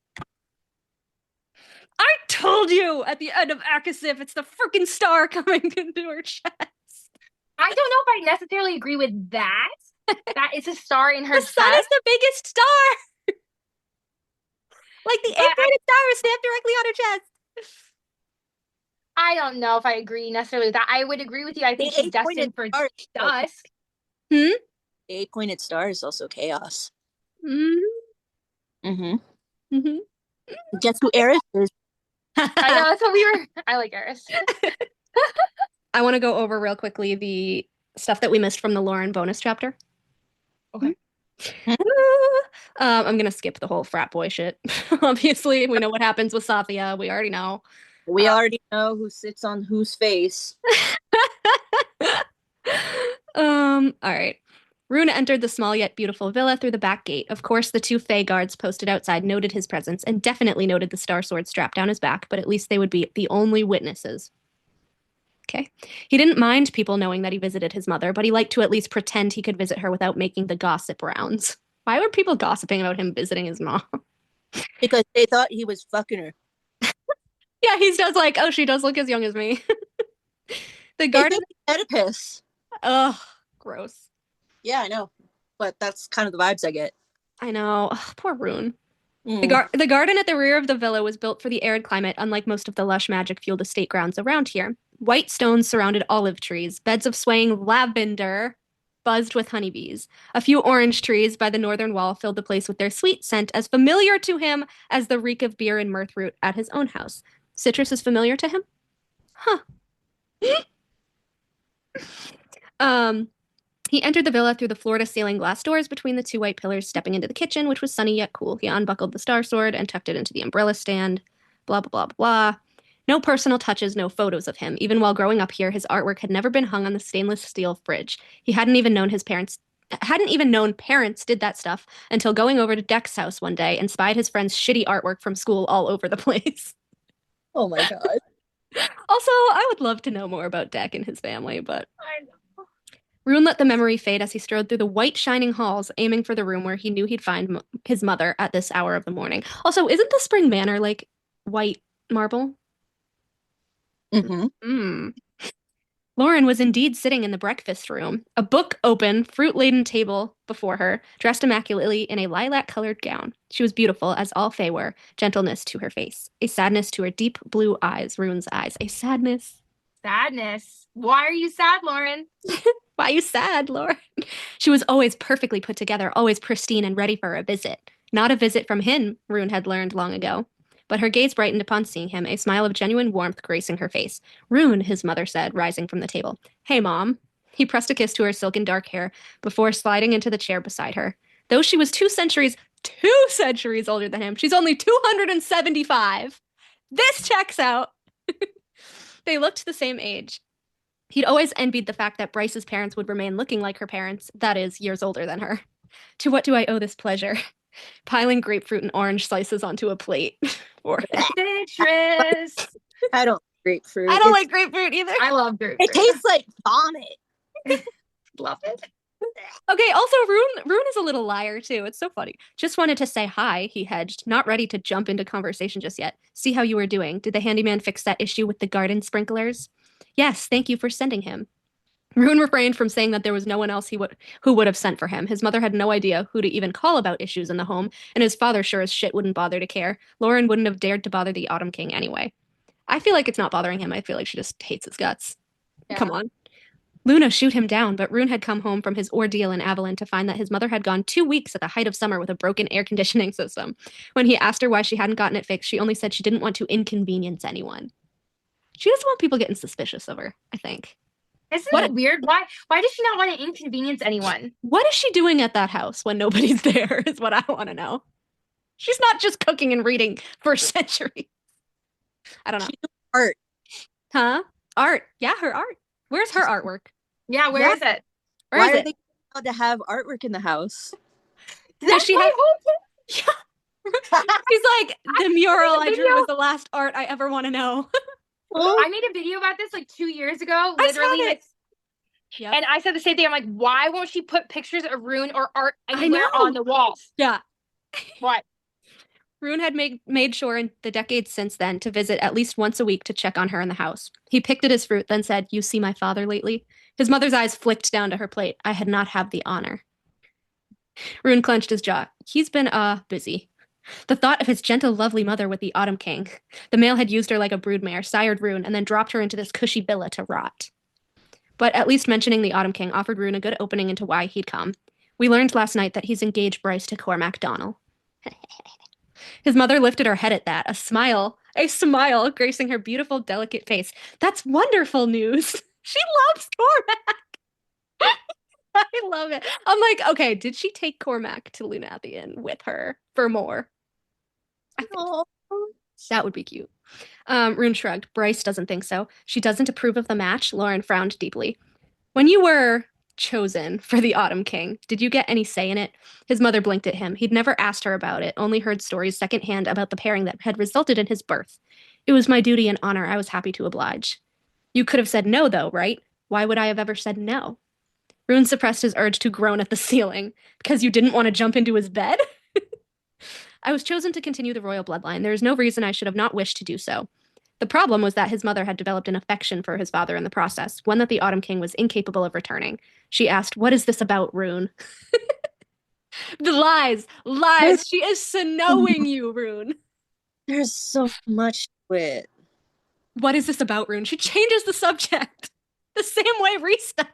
I told you at the end of Akasif, it's the freaking star coming into her chest. I don't know if I necessarily agree with that. That it's a star in her The sun is the biggest star. Like the 8-pointed star was stamped directly on her chest. I don't know if I agree necessarily with that. I would agree with you. I think she's destined for dusk. The 8-pointed star is also chaos. Guess who Eris is? I know, that's what we were. I like Eris. I want to go over real quickly the stuff that we missed from the Lauren bonus chapter. Okay. I'm gonna skip the whole frat boy shit. Obviously, we know what happens with Sathya. We already know. We already know who sits on whose face. All right. Rune entered the small yet beautiful villa through the back gate. Of course, the 2 Fae guards posted outside noted his presence and definitely noted the star sword strapped down his back, but at least they would be the only witnesses. Okay. He didn't mind people knowing that he visited his mother, but he liked to at least pretend he could visit her without making the gossip rounds. Why were people gossiping about him visiting his mom? Because they thought he was fucking her. Yeah, he's just like, oh, she does look as young as me. The garden. Oedipus. Ugh, gross. Yeah, I know. But that's kind of the vibes I get. I know. Ugh, poor Rune. The garden at the rear of the villa was built for the arid climate, unlike most of the lush magic-fueled estate grounds around here. White stones surrounded olive trees. Beds of swaying lavender buzzed with honeybees. A few orange trees by the northern wall filled the place with their sweet scent, as familiar to him as the reek of beer and mirth root at his own house. Citrus is familiar to him? Huh. He entered the villa through the floor-to-ceiling glass doors between the 2 white pillars, stepping into the kitchen, which was sunny yet cool. He unbuckled the star sword and tucked it into the umbrella stand. Blah, blah, blah, blah. No personal touches, no photos of him. Even while growing up here, his artwork had never been hung on the stainless steel fridge. He hadn't even known parents did that stuff until going over to Deck's house one day and spied his friend's shitty artwork from school all over the place. Oh my god. Also, I would love to know more about Deck and his family, but I know. Rune let the memory fade as he strode through the white shining halls, aiming for the room where he knew he'd find his mother at this hour of the morning. Also, isn't the Spring Manor like white marble? Lauren was indeed sitting in the breakfast room, a book open, fruit-laden table before her, dressed immaculately in a lilac-colored gown. She was beautiful, as all Fae were, gentleness to her face, a sadness to her deep blue eyes, Rune's eyes, a sadness. Sadness. Why are you sad, Lauren? Why are you sad, Lauren? She was always perfectly put together, always pristine and ready for a visit. Not a visit from him, Rune had learned long ago. But her gaze brightened upon seeing him, a smile of genuine warmth gracing her face. Rune, his mother said, rising from the table. Hey, Mom. He pressed a kiss to her silken dark hair before sliding into the chair beside her. Though she was 2 centuries older than him, she's only 275. This checks out. They looked the same age. He'd always envied the fact that Bryce's parents would remain looking like her parents, that is, years older than her. To what do I owe this pleasure? Piling grapefruit and orange slices onto a plate. Citrus. I don't like grapefruit. I don't like grapefruit either. I love grapefruit. It tastes like vomit. Love it. Okay, also, Rune is a little liar, too. It's so funny. Just wanted to say hi, he hedged, not ready to jump into conversation just yet. See how you were doing. Did the handyman fix that issue with the garden sprinklers? Yes, thank you for sending him. Rune refrained from saying that there was no one else who would have sent for him. His mother had no idea who to even call about issues in the home, and his father sure as shit wouldn't bother to care. Lauren wouldn't have dared to bother the Autumn King anyway. I feel like it's not bothering him. I feel like she just hates his guts. Yeah. Come on. Luna shoot him down, but Rune had come home from his ordeal in Avalon to find that his mother had gone 2 weeks at the height of summer with a broken air conditioning system. When he asked her why she hadn't gotten it fixed, she only said she didn't want to inconvenience anyone. She doesn't want people getting suspicious of her, I think. Isn't it weird? Why does she not want to inconvenience anyone? What is she doing at that house when nobody's there is what I want to know. She's not just cooking and reading for centuries. I don't know. Art. Huh? Art. Yeah, her art. Where's her artwork? Yeah, where is it? Why are they allowed to have artwork in the house? Does she have He's like, the mural I drew video. was the last art I ever want to know. I made a video about this like 2 years ago. I saw Literally, it. Yep. And I said the same thing. I'm like, why won't she put pictures of Rune or art anywhere know. on the walls? Yeah. What? Rune had made sure in the decades since then to visit at least once a week to check on her in the house. He picked at his fruit, then said, "You see my father lately?" His mother's eyes flicked down to her plate. "I had not had the honor." Rune clenched his jaw. He's been, busy. The thought of his gentle, lovely mother with the Autumn King. The male had used her like a broodmare, sired Rune, and then dropped her into this cushy villa to rot. But at least mentioning the Autumn King offered Rune a good opening into why he'd come. "We learned last night that he's engaged Bryce to Cormac Donnell." His mother lifted her head at that, a smile gracing her beautiful, delicate face. "That's wonderful news." She loves Cormac. I love it. I'm like, okay, did she take Cormac to Lunathian with her for more? I think that would be cute. Rune shrugged. "Bryce doesn't think so. She doesn't approve of the match." Lauren frowned deeply. "When you were chosen for the Autumn King, did you get any say in it?" His mother blinked at him. He'd never asked her about it, only heard stories secondhand about the pairing that had resulted in his birth. "It was my duty and honor. I was happy to oblige." "You could have said no, though, right? Why would I have ever said no?" Rune suppressed his urge to groan at the ceiling. "Because you didn't want to jump into his bed?" "I was chosen to continue the royal bloodline. There is no reason I should have not wished to do so." The problem was that his mother had developed an affection for his father in the process, one that the Autumn King was incapable of returning. She asked, "What is this about, Rune?" The lies. She is snowing you, Rune. There's so much to it. "What is this about, Rune?" She changes the subject the same way Rhys does.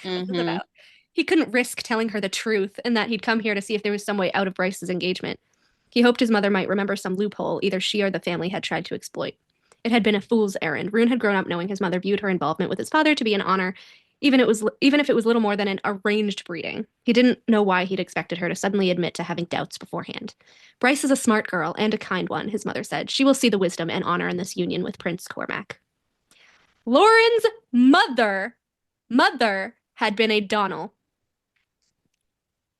What's this about? He couldn't risk telling her the truth and that he'd come here to see if there was some way out of Bryce's engagement. He hoped his mother might remember some loophole either she or the family had tried to exploit. It had been a fool's errand. Rune had grown up knowing his mother viewed her involvement with his father to be an honor, even if it was little more than an arranged breeding. He didn't know why he'd expected her to suddenly admit to having doubts beforehand. "Bryce is a smart girl and a kind one," his mother said. "She will see the wisdom and honor in this union with Prince Cormac." Lauren's mother had been a Donnell,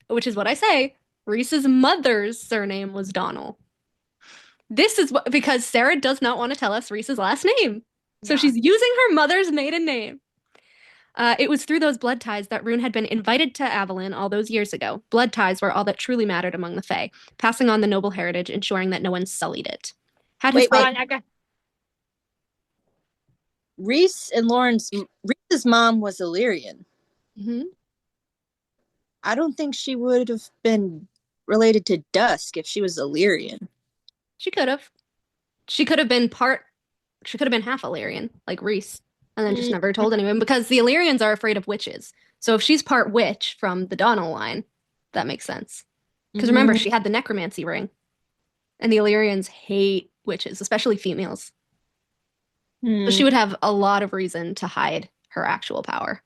which is what I say. Rhys's mother's surname was Donnell. This is because Sarah does not want to tell us Rhys's last name. So she's using her mother's maiden name. It was through those blood ties that Rune had been invited to Avalon all those years ago. Blood ties were all that truly mattered among the Fae, passing on the noble heritage, ensuring that no one sullied it. Wait. Rhys's mom was Illyrian. Mm-hmm. I don't think she would have been related to Dusk if she was Illyrian. She could have. She could have been half Illyrian, like Rhys, and then just never told anyone because the Illyrians are afraid of witches. So if she's part witch from the Donnell line, that makes sense. Because remember, she had the necromancy ring. And the Illyrians hate witches, especially females. So she would have a lot of reason to hide her actual power.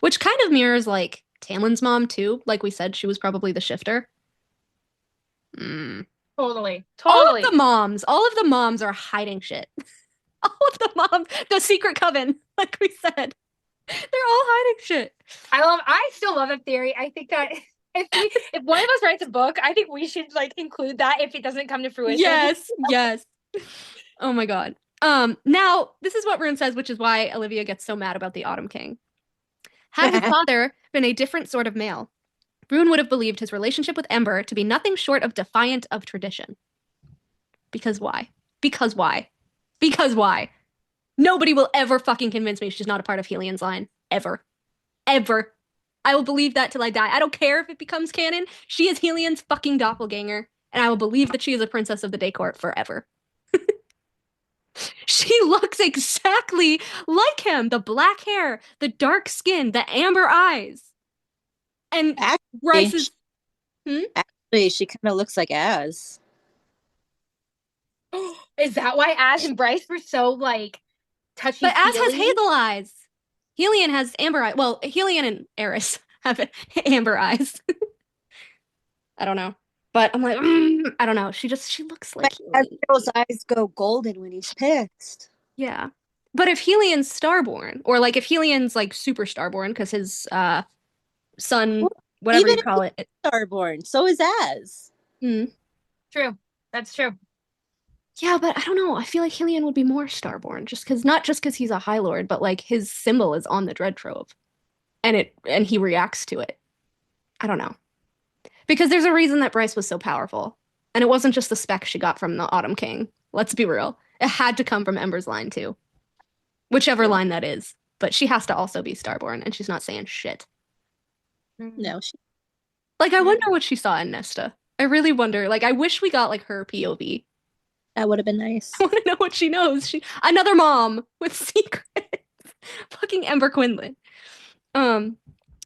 Which kind of mirrors, like, Tamlin's mom, too. Like we said, she was probably the shifter. Totally. All of the moms are hiding shit. All of the moms, the secret coven, like we said. They're all hiding shit. I still love that theory. I think that if one of us writes a book, I think we should like include that if it doesn't come to fruition. Yes. Oh my god. Now this is what Rune says, which is why Olivia gets so mad about the Autumn King. Had his father been a different sort of male, Rune would have believed his relationship with Ember to be nothing short of defiant of tradition. Because why? Because why? Because why? Nobody will ever fucking convince me she's not a part of Helian's line. Ever. Ever. I will believe that till I die. I don't care if it becomes canon. She is Helian's fucking doppelganger, and I will believe that she is a princess of the Day Court forever. She looks exactly like him. The black hair, the dark skin, the amber eyes. And Bryce is... Actually, she kind of looks like Az. Is that why Az and Bryce were so, like, touchy? But Az has hazel eyes. Helian has amber eyes. Well, Helian and Eris have amber eyes. I don't know. But I'm like, I don't know. She looks like Azrael's eyes go golden when he's pissed. Yeah. But if Helian's Starborn, or like if Helian's like super Starborn, because his son, whatever you call it. Starborn, so is Az. True. That's true. Yeah, but I don't know. I feel like Hillian would be more Starborn, not just because he's a High Lord, but like his symbol is on the Dread Trove, and he reacts to it. I don't know. Because there's a reason that Bryce was so powerful. And it wasn't just the spec she got from the Autumn King. Let's be real. It had to come from Ember's line too. Whichever line that is. But she has to also be Starborn, and she's not saying shit. No. Like, I wonder what she saw in Nesta. I really wonder. Like, I wish we got like her POV. That would have been nice. I want to know what she knows. Another mom with secrets. Fucking Ember Quinlan.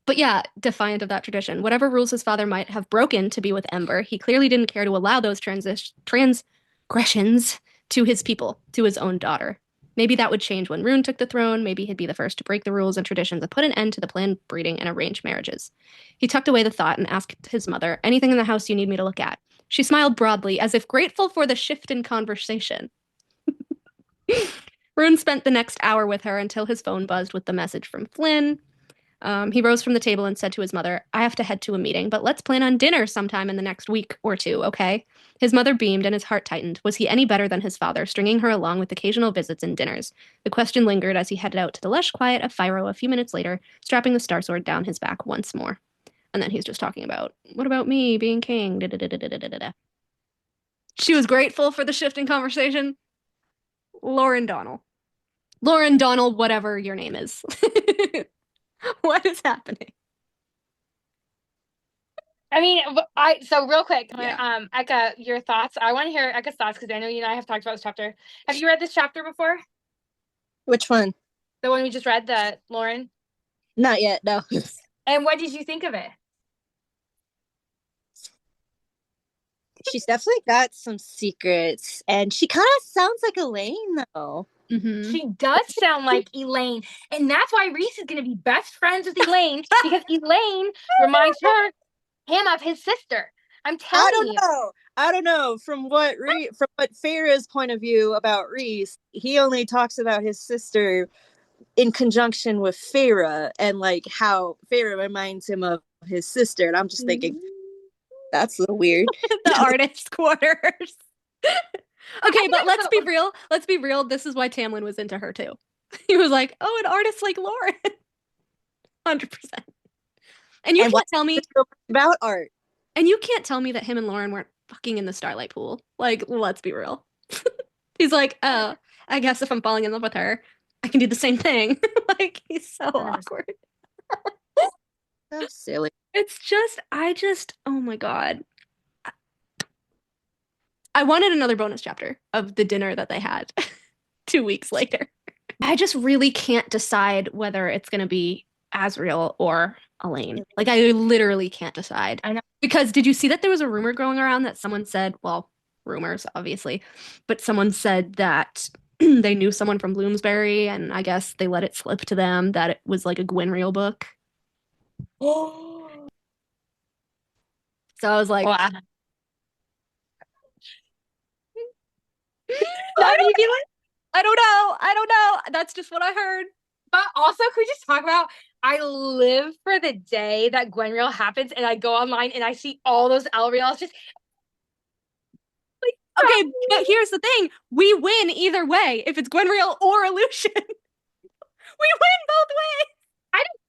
But yeah, defiant of that tradition. Whatever rules his father might have broken to be with Ember, he clearly didn't care to allow those transgressions to his people, to his own daughter. Maybe that would change when Rune took the throne. Maybe he'd be the first to break the rules and traditions and put an end to the planned breeding and arranged marriages. He tucked away the thought and asked his mother, "Anything in the house you need me to look at?" She smiled broadly, as if grateful for the shift in conversation. Rune spent the next hour with her until his phone buzzed with the message from Flynn. He rose from the table and said to his mother, "I have to head to a meeting, but let's plan on dinner sometime in the next week or two, okay?" His mother beamed and his heart tightened. Was he any better than his father, stringing her along with occasional visits and dinners? The question lingered as he headed out to the lush quiet of Fyro a few minutes later, strapping the star sword down his back once more. And then he's just talking about, what about me being king? Da-da-da-da-da-da-da. She was grateful for the shift in conversation. Lauren Donnell, whatever your name is. What is happening? I mean, so real quick, Eka, your thoughts. I want to hear Eka's thoughts because I know you and I have talked about this chapter. Have you read this chapter before? Which one? The one we just read, the Lauren? Not yet, no. And what did you think of it? She's definitely got some secrets, and she kind of sounds like Elaine, though. Mm-hmm. She does sound like Elaine, and that's why Reese is going to be best friends with Elaine because Elaine reminds him of his sister. I'm telling you. I don't know. From what Feyre's point of view about Reese, he only talks about his sister in conjunction with Feyre, and like how Feyre reminds him of his sister. And I'm just thinking, that's a little weird. The artist quarters. Okay, but let's be real. Let's be real. This is why Tamlin was into her too. He was like, "Oh, an artist like Lauren." 100%. And you can't tell me about art. And you can't tell me that him and Lauren weren't fucking in the Starlight Pool. Like, let's be real. He's like, "Oh, I guess if I'm falling in love with her, I can do the same thing." Like, he's so awkward. So silly. It's just, oh my God. I wanted another bonus chapter of the dinner that they had 2 weeks later. I just really can't decide whether it's going to be Asriel or Elaine. Like, I literally can't decide. I know. Because did you see that there was a rumor going around that someone said, well, rumors, obviously, but someone said that they knew someone from Bloomsbury, and I guess they let it slip to them that it was like a Gwynriel book. So I was like, wow. How do you feel it? I don't know. That's just what I heard. But also, could we just talk about, I live for the day that Gwynriel happens and I go online and I see all those Elreals just like, okay, but here's the thing. We win either way. If it's Gwynriel or Illusion. We win both ways.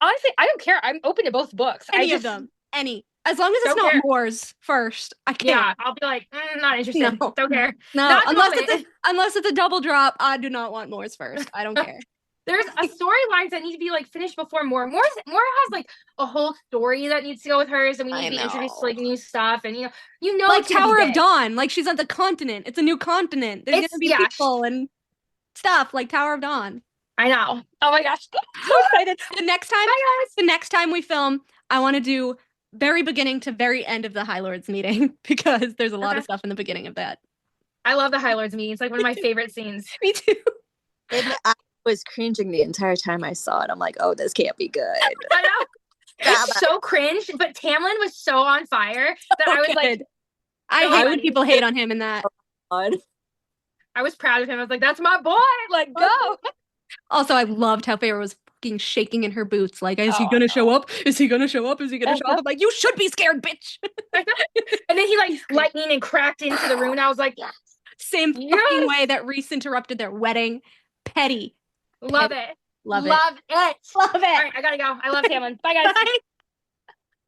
I don't care. I'm open to both books. Any of them. Any. As long as it's not Moors first. I can't. Yeah, I'll be like, not interested. No. Don't care. No, unless it's a double drop, I do not want Moors first. I don't care. There's a storylines that need to be like finished before Moore. Moore has like a whole story that needs to go with hers, and we need to be introduced to like new stuff, and you know, like Tower of Dawn. Like, she's on the continent. It's a new continent. There's gonna be people and stuff like Tower of Dawn. I know. Oh my gosh, so excited. The next time we film, I want to do very beginning to very end of the High Lords meeting because there's a lot of stuff in the beginning of that. I love the High Lords meeting. It's like one of my favorite scenes. Me too. And I was cringing the entire time I saw it. I'm like, oh, this can't be good. I know. It's so cringe, but Tamlin was so on fire that I was like, I hate when people hate on him in that. I was proud of him. I was like, that's my boy. Like, go. Also, I loved how Feyre was fucking shaking in her boots. Like, is he gonna show up? Is he gonna show up? Is he gonna show up? I'm like, you should be scared, bitch. And then he like lightning and cracked into the room. And I was like, Same fucking way that Reese interrupted their wedding. Petty. Love it. Love it. Love it. Love it. All right, I gotta go. I love Tamlin. Bye, guys. Bye.